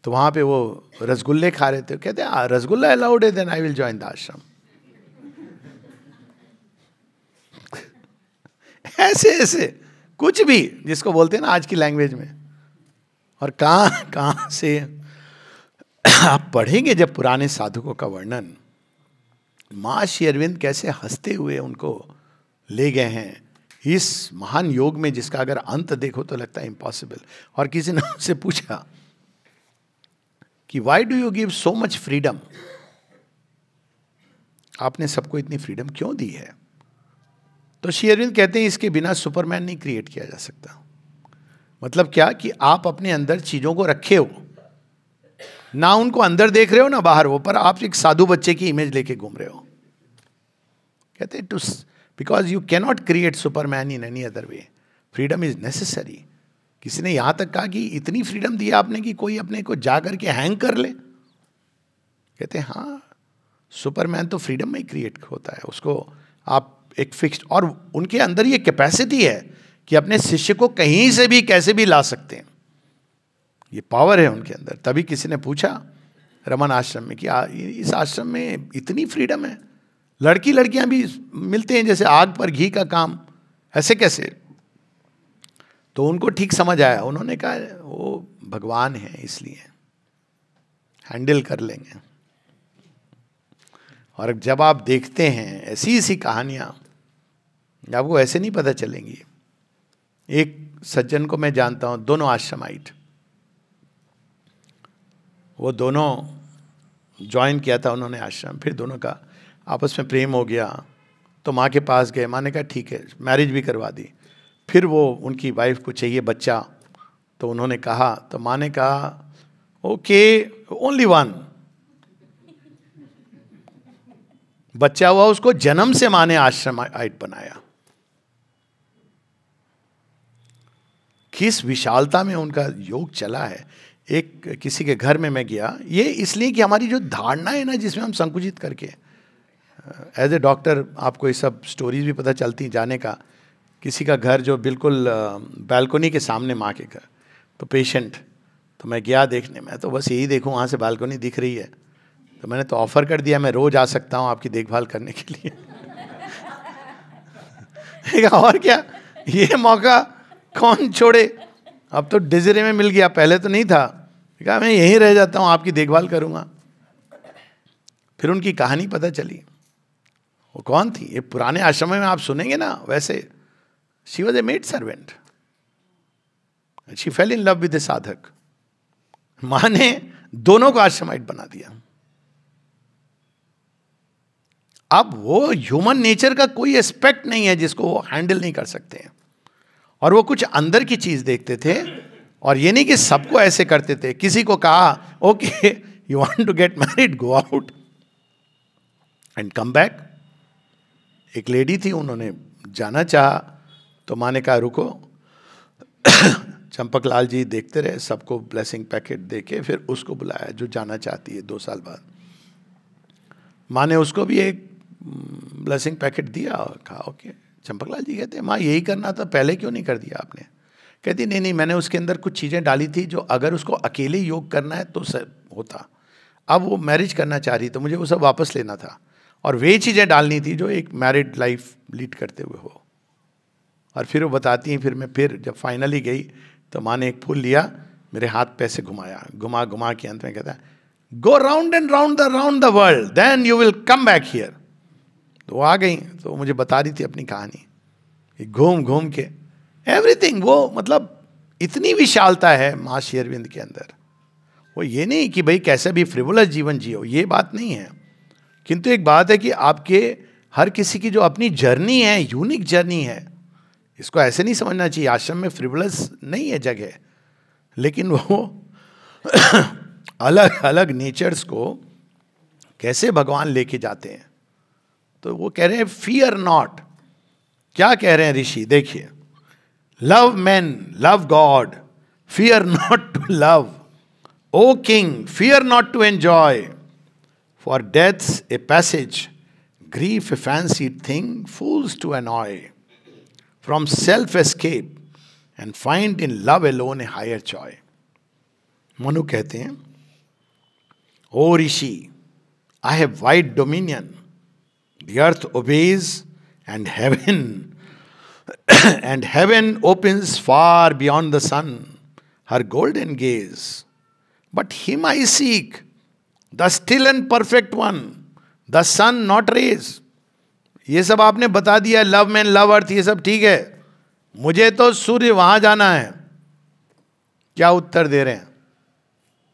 तो वहाँ पे वो रसगुल्ले खा रहे थे। कहते हैं रसगुल्ला अलाउड है, then I will join the ashram. ऐसे ऐसे कुछ भी जिसको बोलते हैं ना आज की लैंग्वेज में। और कहाँ से आप पढ़ेंगे जब पुराने साधुकों का वर्णन, माँ श्री अरविंद कैसे हंसते हुए उनको ले गए हैं इस महान योग में जिसका अगर अंत देखो तो लगता है इम्पॉसिबल। और किसी ने उनसे पूछा कि why do you give so much freedom, आपने सबको इतनी फ्रीडम क्यों दी है। तो श्री अरविंद कहते हैं इसके बिना सुपरमैन नहीं क्रिएट किया जा सकता। मतलब क्या कि आप अपने अंदर चीजों को रखे हो ना, उनको अंदर देख रहे हो ना बाहर वो, पर आप एक साधु बच्चे की इमेज लेके घूम रहे हो। कहते हैं to because you cannot create superman in any other way, freedom is necessary. किसी ने यहां तक कहा कि इतनी फ्रीडम दी आपने कि कोई अपने को जा करके हैंग कर ले। कहते हैं हाँ, सुपरमैन तो फ्रीडम में ही क्रिएट होता है, उसको आप एक फिक्स्ड, और उनके अंदर ये कैपेसिटी है कि अपने शिष्य को कहीं से भी कैसे भी ला सकते हैं। ये पावर है उनके अंदर। तभी किसी ने पूछा रमन आश्रम में कि इस आश्रम में इतनी फ्रीडम है, लड़की लड़कियां भी मिलते हैं जैसे आग पर घी का काम, ऐसे कैसे। तो उनको ठीक समझ आया, उन्होंने कहा वो भगवान है इसलिए हैंडल कर लेंगे। और जब आप देखते हैं ऐसी कहानियां, आपको ऐसे नहीं पता चलेंगी। एक सज्जन को मैं जानता हूं, दोनों आश्रमाइट, वो दोनों ज्वाइन किया था उन्होंने आश्रम, फिर दोनों का आपस में प्रेम हो गया तो माँ के पास गए, माँ ने कहा ठीक है मैरिज भी करवा दी। फिर वो उनकी वाइफ को चाहिए बच्चा, तो उन्होंने कहा, तो माँ ने कहा ओके ओनली वन। बच्चा हुआ, उसको जन्म से माँ ने आश्रमाइट बनाया। किस विशालता में उनका योग चला है। एक किसी के घर में मैं गया, ये इसलिए कि हमारी जो धारणा है ना, जिसमें हम संकुचित करके, एज ए डॉक्टर आपको ये सब स्टोरीज भी पता चलती जाने का। किसी का घर जो बिल्कुल बालकनी के सामने, माँ के घर, तो पेशेंट, तो मैं गया देखने में, तो बस यही देखूं वहाँ से बालकनी दिख रही है, तो मैंने तो ऑफर कर दिया मैं रोज आ सकता हूँ आपकी देखभाल करने के लिए। और क्या, ये मौका कौन छोड़े। अब तो डिजरे में मिल गया, पहले तो नहीं था। कहा मैं यहीं रह जाता हूँ, आपकी देखभाल करूँगा। फिर उनकी कहानी पता चली, वो कौन थी। ये पुराने आश्रम में आप सुनेंगे ना, वैसे she was a maid servant, she fell in love with a sadhak. माँ ने दोनों को आश्रमाइट बना दिया। अब वो ह्यूमन नेचर का कोई एस्पेक्ट नहीं है जिसको वो हैंडल नहीं कर सकते हैं, और वो कुछ अंदर की चीज देखते थे। और ये नहीं कि सबको ऐसे करते थे। किसी को कहा okay you want to get married, go out and come back. एक लेडी थी, उन्होंने जाना चाहा, तो माँ ने कहा रुको। चंपक लाल जी देखते रहे, सबको ब्लेसिंग पैकेट देके फिर उसको बुलाया जो जाना चाहती है 2 साल बाद। माँ ने उसको भी एक ब्लेसिंग पैकेट दिया और कहा ओके। चंपकलाल जी कहते हैं माँ यही करना था, पहले क्यों नहीं कर दिया आपने। कहती नहीं नहीं, मैंने उसके अंदर कुछ चीज़ें डाली थी जो अगर उसको अकेले योग करना है तो होता। अब वो मैरिज करना चाह रही, तो मुझे वो सब वापस लेना था, और वे चीज़ें डालनी थी जो एक मैरिड लाइफ लीड करते हुए हो। और फिर वो बताती हैं, फिर मैं जब फाइनली गई तो माँ ने एक फूल लिया, मेरे हाथ पे से घुमाया, घुमा घुमा के अंत में कहता है go round and round the world then you will come back here. तो वो आ गई, तो मुझे बता रही थी अपनी कहानी, घूम घूम के एवरीथिंग। वो मतलब इतनी विशालता है माँ श्री अरविंद के अंदर। वो ये नहीं कि भाई कैसे भी फ्रिवुलस जीवन जियो, ये बात नहीं है। किंतु एक बात है कि आपके हर किसी की जो अपनी जर्नी है, यूनिक जर्नी है। इसको ऐसे नहीं समझना चाहिए आश्रम में फ्रिवुलस नहीं है जगह, लेकिन वो अलग अलग नेचर्स को कैसे भगवान लेके जाते हैं। तो वो कह रहे हैं फियर नॉट। क्या कह रहे हैं ऋषि, देखिए, love man, love God, fear not to love, O king, fear not to enjoy, for death's a passage, grief a fancied thing, fools to annoy, from self escape and find in love alone a higher joy। Manu कहते हैं ओ ऋषि, I have wide dominion, the earth obeys and heaven opens far beyond the sun her golden gaze, but him I seek, the still and perfect one, the sun not rays। ये सब आपने बता दिया, लव मैन, लव अर्थ, ये सब ठीक है, मुझे तो सूर्य वहां जाना है। क्या उत्तर दे रहे हैं?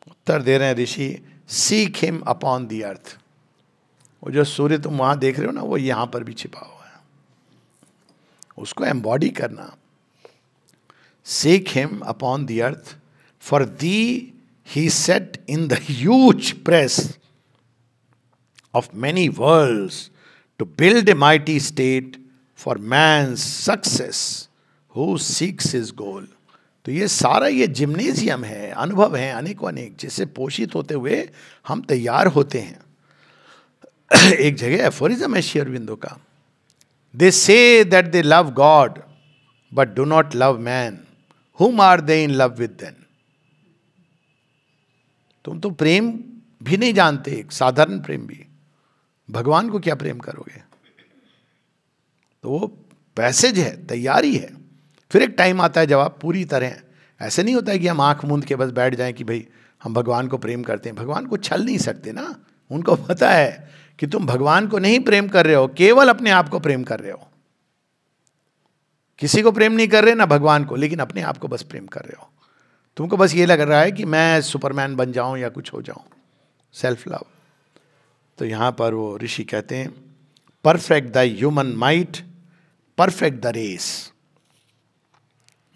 उत्तर दे रहे हैं ऋषि, seek him upon the earth. वो जो सूर्य तुम वहां देख रहे हो ना, वो यहां पर भी छिपा हुआ है, उसको एम्बॉडी करना। Seek him upon the earth, for the he set in the huge press of many world's to build a mighty state for man's success who seeks his goal। तो ये सारा ये जिम्नेजियम है, अनुभव है अनेकों अनेक, जिससे पोषित होते हुए हम तैयार होते हैं। एक जगह एफोरिज्म है श्री अरविंदो का, they say that they love God but do not love man, whom are they in love with then। तुम तो प्रेम भी नहीं जानते, एक साधारण प्रेम भी, भगवान को क्या प्रेम करोगे। तो वो पैसेज है, तैयारी है। फिर एक टाइम आता है जब आप पूरी तरह, ऐसे नहीं होता है कि हम आंख मूंद के बस बैठ जाएं कि भाई हम भगवान को प्रेम करते हैं। भगवान को छल नहीं सकते ना, उनको पता है कि तुम भगवान को नहीं प्रेम कर रहे हो, केवल अपने आप को प्रेम कर रहे हो। किसी को प्रेम नहीं कर रहे ना भगवान को, लेकिन अपने आप को बस प्रेम कर रहे हो। तुमको बस ये लग रहा है कि मैं सुपरमैन बन जाऊं या कुछ हो जाऊं, सेल्फ लव। तो यहाँ पर वो ऋषि कहते हैं perfect the human might, perfect the race.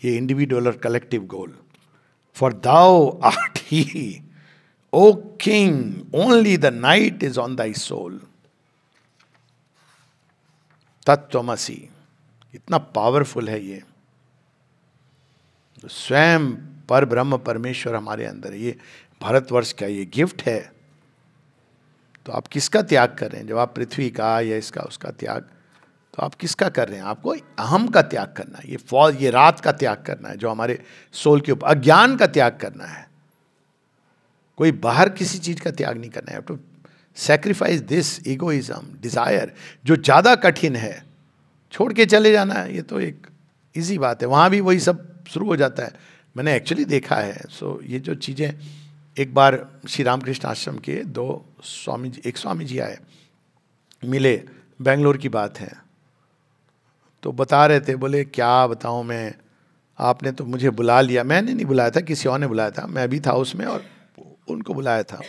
ये इंडिविजुअल और collective goal. For thou art he, O king, only the night is on thy soul. तत्त्वमसि, इतना पावरफुल है ये। स्वयं पर ब्रह्म परमेश्वर हमारे अंदर है। ये भारतवर्ष का ये गिफ्ट है। तो आप किसका त्याग कर रहे हैं? जब आप पृथ्वी का या इसका उसका त्याग, तो आप किसका कर रहे हैं? आपको अहम का त्याग करना है, ये रात का त्याग करना है जो हमारे सोल के ऊपर, अज्ञान का त्याग करना है। कोई बाहर किसी चीज का त्याग नहीं करना है। To sacrifice this egoism, desire, जो ज्यादा कठिन है, छोड़ के चले जाना है। ये तो एक इजी बात है। वहां भी वही सब शुरू हो जाता है। मैंने एक्चुअली देखा है। ये जो चीजें, एक बार श्री रामकृष्ण आश्रम के एक स्वामी जी आए, मिले, बेंगलोर की बात है, तो बता रहे थे, बोले क्या बताऊं मैं, आपने तो मुझे बुला लिया। मैंने नहीं बुलाया था, किसी और ने बुलाया था, मैं भी था उसमें, और उनको बुलाया था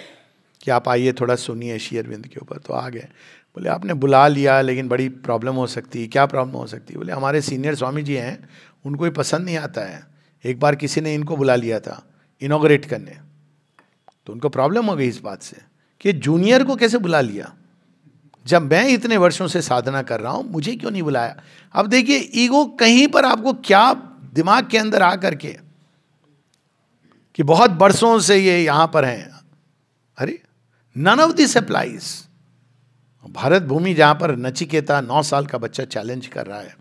कि आप आइए थोड़ा सुनिए श्री अरविंद के ऊपर। तो आ गए। बोले आपने बुला लिया, लेकिन बड़ी प्रॉब्लम हो सकती है। क्या प्रॉब्लम हो सकती है? बोले हमारे सीनियर स्वामी जी हैं, उनको ये पसंद नहीं आता है। एक बार किसी ने इनको बुला लिया था इनॉग्रेट करने, तो उनको प्रॉब्लम हो गई इस बात से कि जूनियर को कैसे बुला लिया, जब मैं इतने वर्षों से साधना कर रहा हूं, मुझे क्यों नहीं बुलाया? अब देखिए ईगो कहीं पर आपको क्या दिमाग के अंदर आ करके कि बहुत बरसों से ये यहां पर हैं। अरे none of this applies. Bharat भूमि जहां पर नचिकेता 9 साल का बच्चा चैलेंज कर रहा है,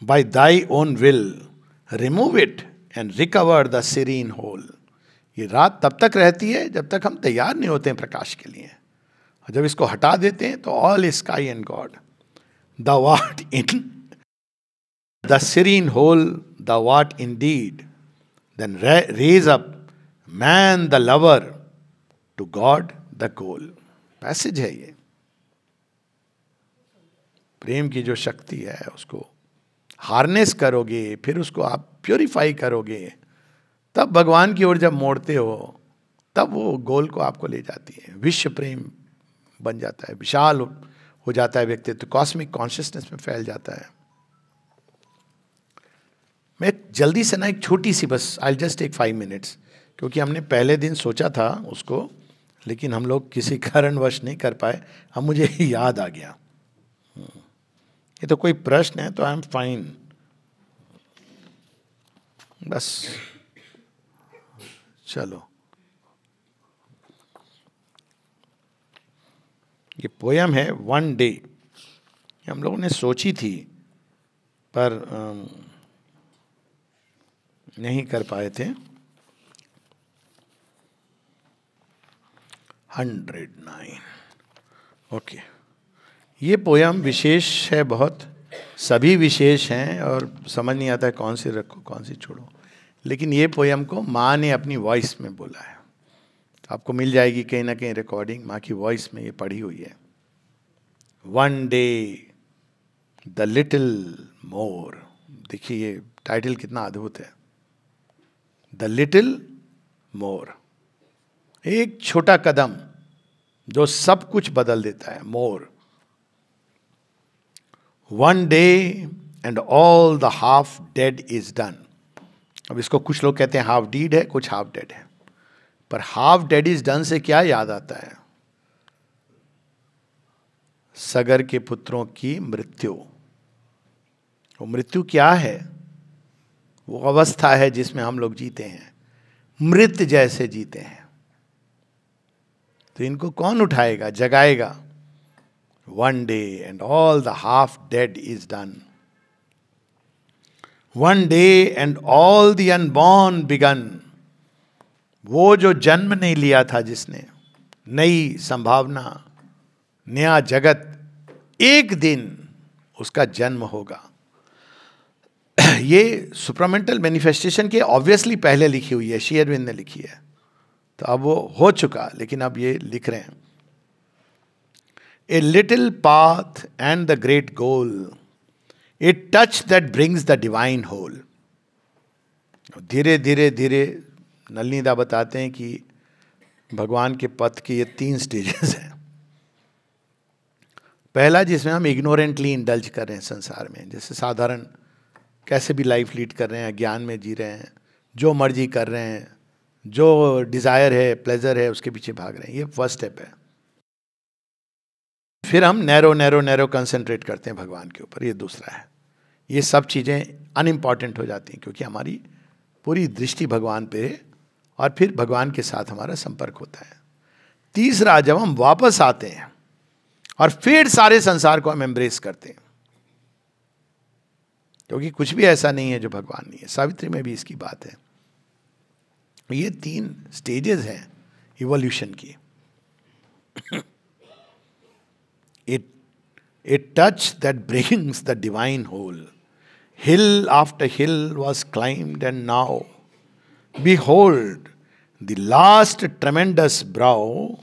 by thy own will remove it and recover the serene whole. ये रात तब तक रहती है जब तक हम तैयार नहीं होते हैं प्रकाश के लिए, और जब इसको हटा देते हैं तो all sky and God. The what in the serene whole, the what in deed, then raise up man the lover, to God the goal. Passage है ये। प्रेम की जो शक्ति है उसको हार्नेस करोगे, फिर उसको आप प्योरीफाई करोगे, तब भगवान की ओर जब मोड़ते हो, तब वो गोल को आपको ले जाती है। विश्व प्रेम बन जाता है, विशाल हो जाता है व्यक्तित्व, कॉस्मिक कॉन्शियसनेस में फैल जाता है। मैं जल्दी से ना एक छोटी सी, बस आई जस्ट टेक 5 मिनट्स, क्योंकि हमने पहले दिन सोचा था उसको, लेकिन हम लोग किसी कारणवश नहीं कर पाए। अब मुझे याद आ गया। ये तो कोई प्रश्न है तो आई एम फाइन, बस चलो। ये पोयम है वन डे, हम लोगों ने सोची थी पर नहीं कर पाए थे। 109। ओके, ये पोयम विशेष है बहुत, सभी विशेष हैं और समझ नहीं आता है कौन सी रखो कौन सी छोड़ो। लेकिन ये पोयम को माँ ने अपनी वॉइस में बोला है। आपको मिल जाएगी कहीं ना कहीं रिकॉर्डिंग, माँ की वॉइस में ये पढ़ी हुई है। One day the little more, देखिए ये टाइटल कितना अद्भुत है। द लिटिल मोर, एक छोटा कदम जो सब कुछ बदल देता है। More, one day and all the half dead is done. अब इसको कुछ लोग कहते हैं हाफ डीड है, कुछ हाफ डेड है, पर हाफ डेड इज डन से क्या याद आता है? सगर के पुत्रों की मृत्यु। वो मृत्यु क्या है? वो अवस्था है जिसमें हम लोग जीते हैं, मृत जैसे जीते हैं। तो इनको कौन उठाएगा, जगाएगा? One day and all the half dead is done. One day and all the unborn began. वो जो जन्म नहीं लिया था जिसने, नई संभावना, नया जगत, एक दिन उसका जन्म होगा। ये सुप्रामेंटल मैनिफेस्टेशन के ऑब्वियसली पहले लिखी हुई है, श्री अरविंद ने लिखी है, तो अब वो हो चुका, लेकिन अब ये लिख रहे हैं। A little path and the great goal, a touch that brings the divine whole. धीरे धीरे धीरे नलिनीदा बताते हैं कि भगवान के पथ के ये 3 स्टेजेस हैं। पहला जिसमें हम इग्नोरेंटली इंडल्ज कर रहे हैं संसार में, जैसे साधारण कैसे भी लाइफ लीड कर रहे हैं, ज्ञान में जी रहे हैं, जो मर्जी कर रहे हैं, जो डिज़ायर है, प्लेजर है, उसके पीछे भाग रहे हैं। ये फर्स्ट स्टेप है। फिर हम नैरो नैरो नैरो कंसंट्रेट करते हैं भगवान के ऊपर, ये दूसरा है। ये सब चीज़ें अनइम्पॉर्टेंट हो जाती हैं क्योंकि हमारी पूरी दृष्टि भगवान पे है और फिर भगवान के साथ हमारा संपर्क होता है। तीसरा, जब हम वापस आते हैं और फिर सारे संसार को हम एम्ब्रेस करते हैं, क्योंकि कुछ भी ऐसा नहीं है जो भगवान नहीं है। सावित्री में भी इसकी बात है। ये 3 स्टेजेस हैं इवोल्यूशन की। A touch that brings the divine whole. Hill after hill was climbed, and now, behold, the last tremendous brow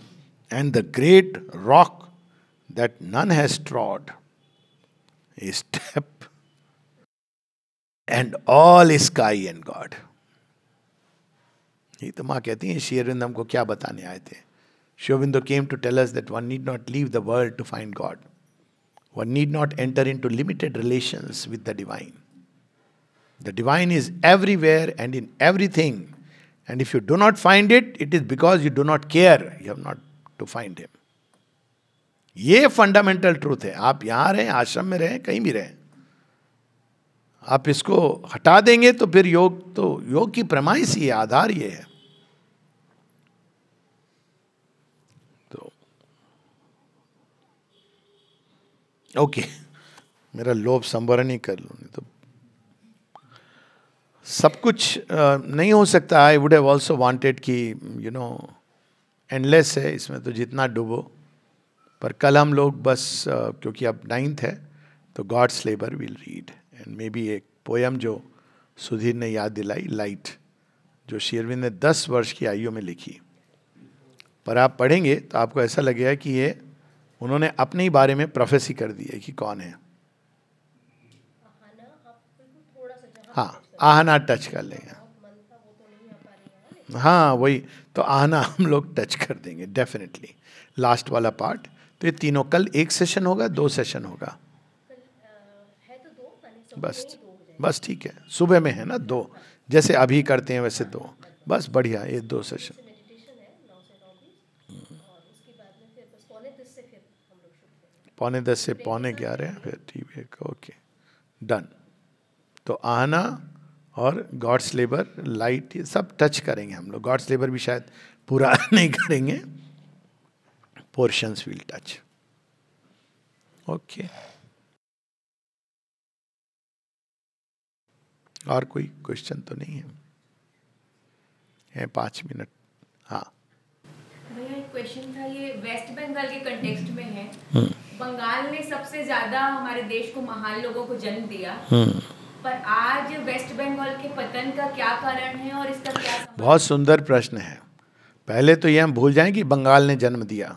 and the great rock that none has trod. A step and all is sky and God. ये तो माँ कहती हैं, श्री अरविंद हमको क्या बताने आए थे? Sri Aurobindo came to tell us that one need not leave the world to find God. One need not enter into limited relations with the divine. The divine is everywhere and in everything. And if you do not find it, it is because you do not care. You have not to find him. ये फंडामेंटल ट्रूथ है। आप यहाँ रहें, आश्रम में रहें, कहीं भी रहें, आप इसको हटा देंगे तो फिर योग की प्रमाइश ये, आधार ये है। ओके, मेरा लोभ संवरण ही कर लूँ, नहीं तो सब कुछ नहीं हो सकता। I would have also wanted कि एंडलेस है इसमें, तो जितना डूबो। पर कल हम लोग बस क्योंकि अब 9th है तो God's labour will read, and may be एक पोयम जो सुधीर ने याद दिलाई, लाइट, जो श्री अरविंद ने 10 वर्ष की आयु में लिखी। पर आप पढ़ेंगे तो आपको ऐसा लगेगा कि ये उन्होंने अपने ही बारे में प्रोफेसी कर दी है कि कौन है। हाँ, आहना टच कर लेंगे। हाँ वही तो, आहना हम लोग टच कर देंगे डेफिनेटली, लास्ट वाला पार्ट। तो ये तीनों कल 1 सेशन होगा, 2 सेशन होगा? बस ठीक है, सुबह में है ना 2, जैसे अभी करते हैं वैसे 2, बस बढ़िया, ये 2 सेशन। पौने 10 से पौने 11, फिर ठीक है, ओके डन। तो आहना और गॉड्स लेबर, लाइट, ये सब टच करेंगे हम लोग। गॉड्स लेबर भी शायद पूरा नहीं करेंगे, पोर्शंस विल टच। ओके, और कोई क्वेश्चन तो नहीं है 5 मिनट? हाँ भैया, एक क्वेश्चन था, ये वेस्ट बंगाल के कंटेक्स्ट में है। बंगाल ने सबसे ज्यादा हमारे देश को महान लोगों को जन्म दिया, पर आज वेस्ट बंगाल के पतन का क्या कारण है और इसका क्या संबंध? बहुत सुंदर प्रश्न है। पहले तो ये हम भूल जाएं कि बंगाल ने जन्म दिया।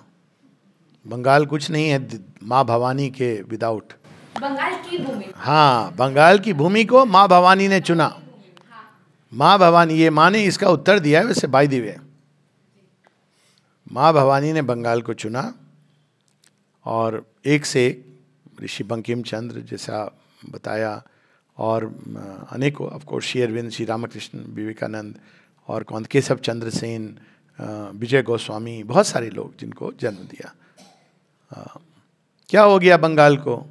बंगाल कुछ नहीं है माँ भवानी के विदाउट। बंगाल की भूमि, हाँ, बंगाल की भूमि को माँ भवानी ने चुना। माँ भवानी, ये माँ ने इसका उत्तर दिया है वैसे, बाय द वे। माँ भवानी ने बंगाल को चुना और एक से एक ऋषि बंकिम चंद्र जैसा बताया, और अनेकों, ऑफ कोर्स श्री अरविंद, श्री रामकृष्ण, विवेकानंद, और कौन, केशव चंद्र सेन, विजय गोस्वामी, बहुत सारे लोग जिनको जन्म दिया। क्या हो गया बंगाल को?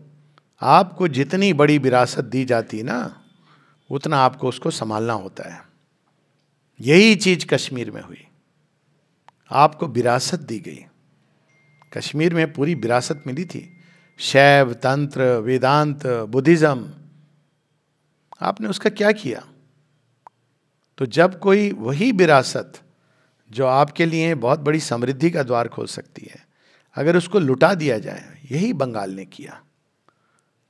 आपको जितनी बड़ी विरासत दी जाती ना, उतना आपको उसको संभालना होता है। यही चीज कश्मीर में हुई। आपको विरासत दी गई, कश्मीर में पूरी विरासत मिली थी, शैव, तंत्र, वेदांत, बुद्धिज्म। आपने उसका क्या किया? तो जब कोई वही विरासत जो आपके लिए बहुत बड़ी समृद्धि का द्वार खोल सकती है, अगर उसको लुटा दिया जाए, यही बंगाल ने किया।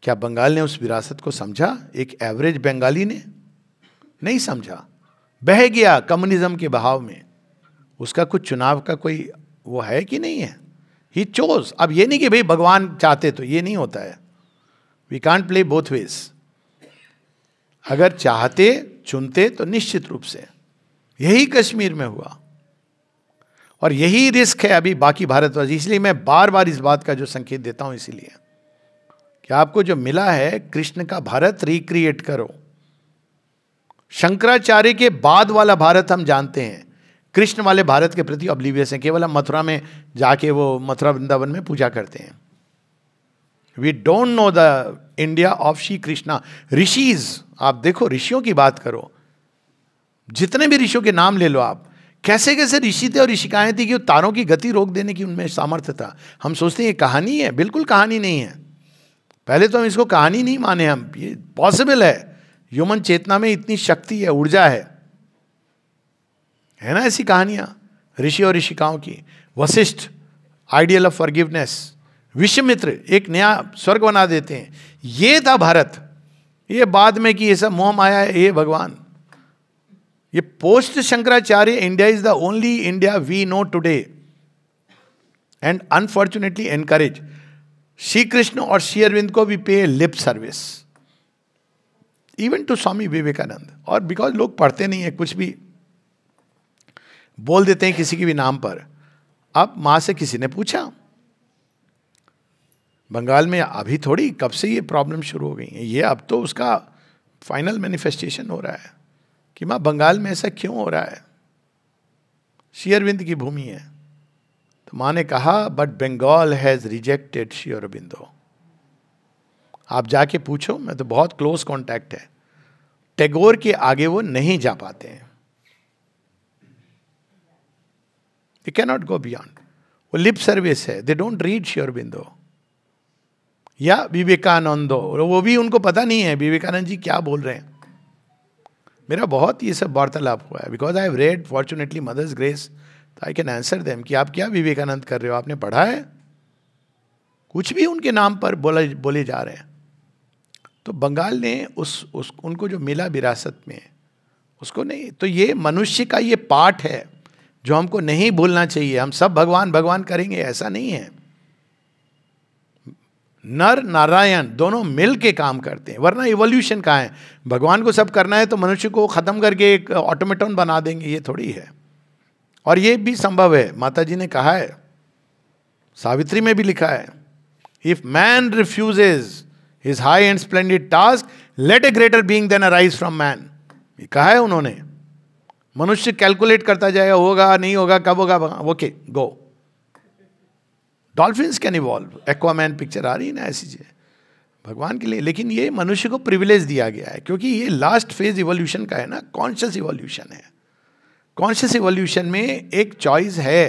क्या बंगाल ने उस विरासत को समझा? एक एवरेज बंगाली ने नहीं समझा, बह गया कम्युनिज्म के बहाव में। उसका कुछ चुनाव का कोई वो है कि नहीं है? He chose. अब ये नहीं कि भाई भगवान चाहते तो, ये नहीं होता है। We can't play both ways. अगर चाहते, चुनते तो निश्चित रूप से। यही कश्मीर में हुआ और यही रिस्क है अभी बाकी भारतवासी। इसलिए मैं बार बार इस बात का जो संकेत देता हूं, इसीलिए कि आपको जो मिला है, कृष्ण का भारत रिक्रिएट करो। शंकराचार्य के बाद वाला भारत हम जानते हैं, कृष्ण वाले भारत के प्रति ऑब्लिवियस हैं, केवल हम मथुरा में जाके वो मथुरा वृंदावन में पूजा करते हैं। We don't know the India of Shri Krishna. Rishis, आप देखो ऋषियों की बात करो, जितने भी ऋषियों के नाम ले लो आप, कैसे कैसे ऋषि थे और ऋषिकाएं थी कि तारों की गति रोक देने की उनमें सामर्थ्य था। हम सोचते हैं ये कहानी है, बिल्कुल कहानी नहीं है। पहले तो हम इसको कहानी नहीं माने, हम ये पॉसिबल है। ह्यूमन चेतना में इतनी शक्ति है, ऊर्जा है ना ऐसी कहानियां ऋषि और ऋषिकाओं की। Vashishtha, ideal of forgiveness. Vishwamitra एक नया स्वर्ग बना देते हैं। ये था भारत। ये बाद में कि ये सब मोह माया है, ये भगवान। ये post Shankaracharya India is the only India we know today and unfortunately encourage. Shri Krishna और श्री अरविंद को भी pay lip service, even to Swami Vivekananda. और बिकॉज लोग पढ़ते नहीं है, कुछ भी बोल देते हैं किसी के भी नाम पर। अब मां से किसी ने पूछा, बंगाल में अभी थोड़ी, कब से ये प्रॉब्लम शुरू हो गई है, ये अब तो उसका फाइनल मैनिफेस्टेशन हो रहा है कि मां बंगाल में ऐसा क्यों हो रहा है, श्री अरविंद की भूमि है। तो मां ने कहा, but Bengal has rejected Shri Aurobindo. आप जाके पूछो, मैं तो बहुत क्लोज कांटेक्ट है, टैगोर के आगे वो नहीं जा पाते हैं। They cannot go beyond. वो लिप सर्विस है, they don't read Shri Aurobindo या विवेकानंदो, वो भी उनको पता नहीं है विवेकानंद जी क्या बोल रहे हैं। मेरा बहुत ये सब वार्तालाप हुआ है, because I have read fortunately mother's grace, तो आई कैन आंसर देम कि आप क्या विवेकानंद कर रहे हो, आपने पढ़ा है? कुछ भी उनके नाम पर बोले जा रहे हैं। तो बंगाल ने उनको जो मिला विरासत में, उसको नहीं। तो ये मनुष्य का ये पाठ है जो हमको नहीं भूलना चाहिए। हम सब भगवान भगवान करेंगे ऐसा नहीं है। नर नारायण दोनों मिल के काम करते हैं, वरना इवोल्यूशन कहाँ है? भगवान को सब करना है तो मनुष्य को खत्म करके एक ऑटोमेटन बना देंगे, ये थोड़ी है। और ये भी संभव है, माता जी ने कहा है, सावित्री में भी लिखा है, if man refuses his high and splendid task, let a greater being then arise from man. ये कहा है उन्होंने। मनुष्य कैलकुलेट करता जाएगा, होगा नहीं होगा, कब होगा, okay go. Dolphins can evolve, Aquaman picture आ रही है ना, ऐसी चीज भगवान के लिए। लेकिन ये मनुष्य को प्रिविलेज दिया गया है, क्योंकि ये लास्ट फेज इवोल्यूशन का है ना, कॉन्शियस इवोल्यूशन है। कॉन्शियस इवोल्यूशन में एक चॉइस है,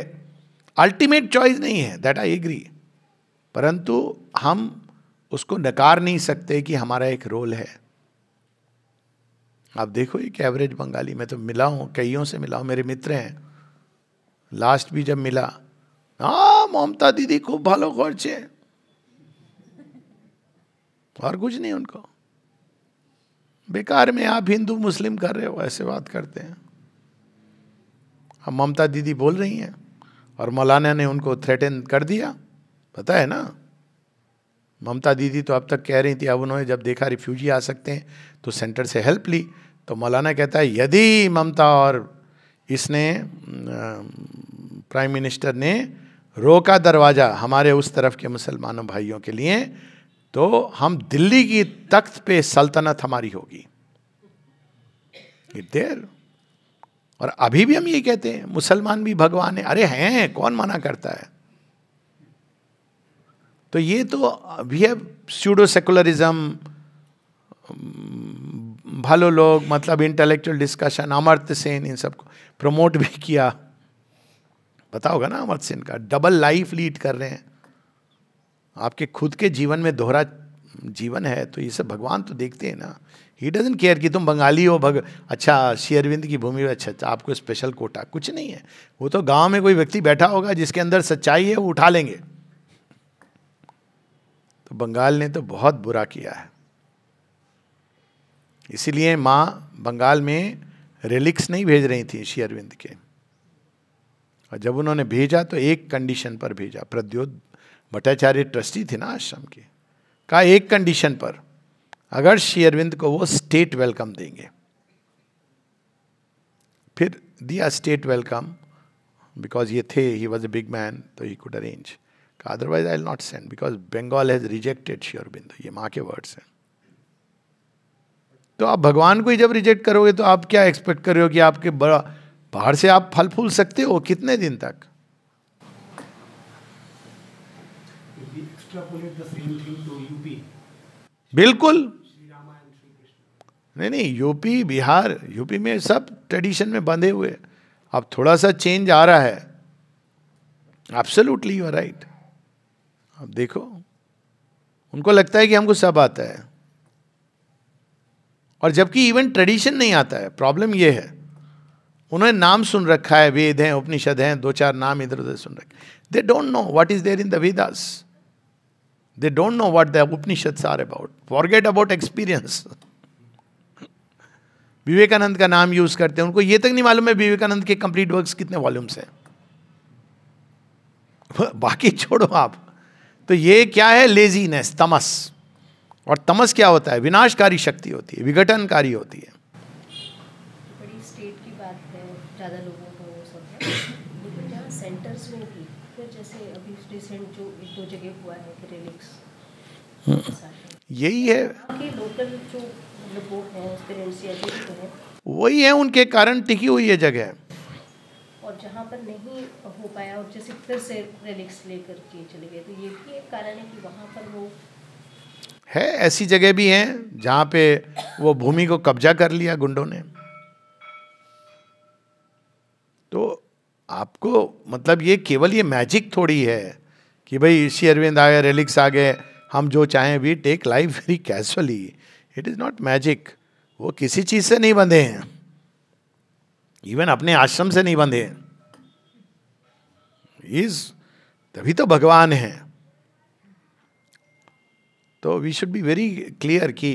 अल्टीमेट चॉइस नहीं है, दैट आई एग्री, परंतु हम उसको नकार नहीं सकते कि हमारा एक रोल है। आप देखो एक एवरेज बंगाली, मैं तो मिला हूँ, कईयों से मिला हूँ, मेरे मित्र हैं। लास्ट भी जब मिला, हाँ ममता दीदी खूब भालो करछे, और कुछ नहीं उनको। बेकार में आप हिंदू मुस्लिम कर रहे हो, ऐसे बात करते हैं। अब ममता दीदी बोल रही हैं और मौलाना ने उनको थ्रेटन कर दिया, पता है ना। ममता दीदी तो अब तक कह रही थी, अब उन्होंने जब देखा रिफ्यूजी आ सकते हैं तो सेंटर से हेल्प ली। तो मौलाना कहता है, यदि ममता और इसने प्राइम मिनिस्टर ने रोका दरवाज़ा हमारे उस तरफ के मुसलमानों भाइयों के लिए, तो हम दिल्ली की तख्त पे सल्तनत हमारी होगी। देर। और अभी भी हम यही कहते हैं, मुसलमान भी भगवान है। अरे हैं, कौन मना करता है? तो ये तो वी हैव स्यूडो सेकुलरिज्म, भालो लोग, मतलब इंटेलेक्चुअल डिस्कशन, अमर्त्य सेन इन सबको प्रमोट भी किया। पता होगा ना अमर्त्य सेन का, डबल लाइफ लीड कर रहे हैं। आपके खुद के जीवन में दोहरा जीवन है, तो ये सब भगवान तो देखते हैं ना। ही डजंट केयर कि तुम बंगाली हो, अच्छा श्री अरविंद की भूमि में, अच्छा आपको स्पेशल कोटा, कुछ नहीं है। वो तो गांव में कोई व्यक्ति बैठा होगा जिसके अंदर सच्चाई है, वो उठा लेंगे। तो बंगाल ने तो बहुत बुरा किया है। इसीलिए माँ बंगाल में रिलिक्स नहीं भेज रही थी श्री अरविंद के, और जब उन्होंने भेजा तो एक कंडीशन पर भेजा। प्रद्योत भट्टाचार्य ट्रस्टी थे ना आश्रम के, कहा एक कंडीशन पर, अगर श्री अरविंद को वो स्टेट वेलकम देंगे। फिर दिया स्टेट वेलकम, बिकॉज ये थे, he was a big man, तो he could arrange. Otherwise I will not send, because Bengal has rejected Shri Aurobind. ये माँ के वर्ड्स हैं। तो आप भगवान को ही जब रिजेक्ट करोगे तो आप क्या एक्सपेक्ट कर रहे हो कि आपके बड़ा पहाड़ से आप फल फूल सकते हो कितने दिन तक? बिल्कुल नहीं, यूपी बिहार, यूपी में सब ट्रेडिशन में बंधे हुए, अब थोड़ा सा चेंज आ रहा है। Absolutely you are right. अब देखो, उनको लगता है कि हमको सब आता है, और जबकि इवन ट्रेडिशन नहीं आता है। प्रॉब्लम ये है, उन्होंने नाम सुन रखा है, वेद हैं, उपनिषद हैं, 2-4 नाम इधर उधर सुन रखे। They don't know what is there in the Vedas, they don't know what the Upanishads are about, forget about experience. Vivekananda का नाम यूज करते हैं, उनको ये तक नहीं मालूम है विवेकानंद के कंप्लीट वर्क्स कितने वॉल्यूम्स हैं। बाकी छोड़ो आप। तो ये क्या है? लेजीनेस, तमस। और तमस क्या होता है? विनाशकारी शक्ति होती है, विघटनकारी होती है। बड़ी स्टेट की बात है, ज़्यादा लोगों को वो सब है, लेकिन जहाँ सेंटर्स में भी फिर जैसे अभी रिसेंट जो 1-2 जगह हुआ है कि रिलिक्स, यही है कि लोकल जो मतलब वो है एक्सपीरियंसिया जो भी है, वही है, उनके कारण टिकी हुई है जगह। और जहाँ पर नहीं हो पाया और जैसे फिर से रिलिक्स लेकर के चले गए, तो ये भी एक कारण है कि वहाँ पर वो है। ऐसी जगह भी हैं जहाँ पे वो भूमि को कब्जा कर लिया गुंडों ने। तो आपको मतलब ये केवल ये मैजिक थोड़ी है कि भाई श्री अरविंद आ गए, रेलिक्स आ गए, हम जो चाहें we take life very casually. It is not magic. वो किसी चीज से नहीं बंधे हैं, इवन अपने आश्रम से नहीं बंधे हैं। तभी तो भगवान है। तो we should be very clear कि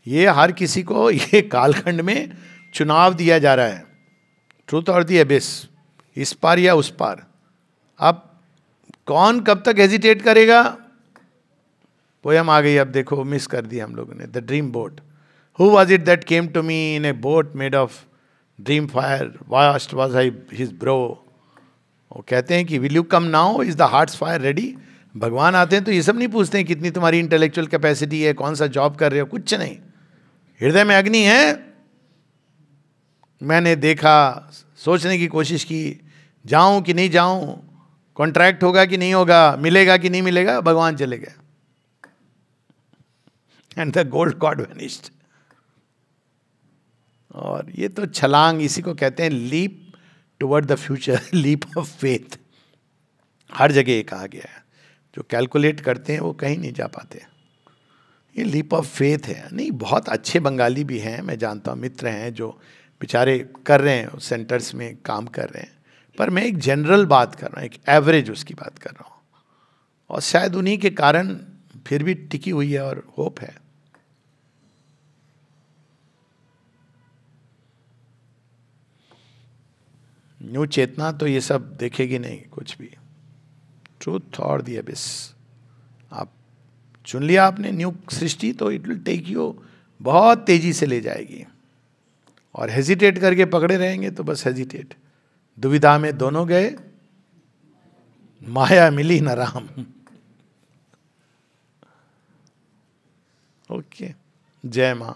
ये हर किसी को ये कालखंड में चुनाव दिया जा रहा है, ट्रूथ और दी एबिस, इस पार या उस पार। अब कौन कब तक हेजिटेट करेगा? पोयम आ गई, अब देखो मिस कर दिया हम लोगों ने। The dream boat, who was it that came to me in a boat made of dream fire, vast was I his brow. वो कहते हैं कि will you come now, is the heart's fire ready. भगवान आते हैं तो ये सब नहीं पूछते हैं कितनी तुम्हारी इंटेलेक्चुअल कैपेसिटी है, कौन सा जॉब कर रहे हो, कुछ नहीं। हृदय में अग्नि है, मैंने देखा, सोचने की कोशिश की, जाऊं कि नहीं जाऊं, कॉन्ट्रैक्ट होगा कि नहीं होगा, मिलेगा कि नहीं मिलेगा, भगवान चले गए। And the gold god vanished. और ये तो छलांग, इसी को कहते हैं leap toward the future, leap of faith. हर जगह ये कहा गया है, जो कैलकुलेट करते हैं वो कहीं नहीं जा पाते। ये लीप ऑफ फेथ है। नहीं, बहुत अच्छे बंगाली भी हैं, मैं जानता हूँ, मित्र हैं जो बेचारे कर रहे हैं, सेंटर्स में काम कर रहे हैं। पर मैं एक जनरल बात कर रहा हूँ, एक एवरेज उसकी बात कर रहा हूँ। और शायद उन्हीं के कारण फिर भी टिकी हुई है और होप है। न्यू चेतना तो ये सब देखेगी नहीं कुछ भी। ट्रूथ और दी एबिस, आप चुन लिया आपने न्यू सृष्टि, तो इट विल टेक यू, बहुत तेजी से ले जाएगी। और हेजिटेट करके पकड़े रहेंगे तो बस हेजिटेट। दुविधा में दोनों गए, माया मिली न राम। ओके, जय मां।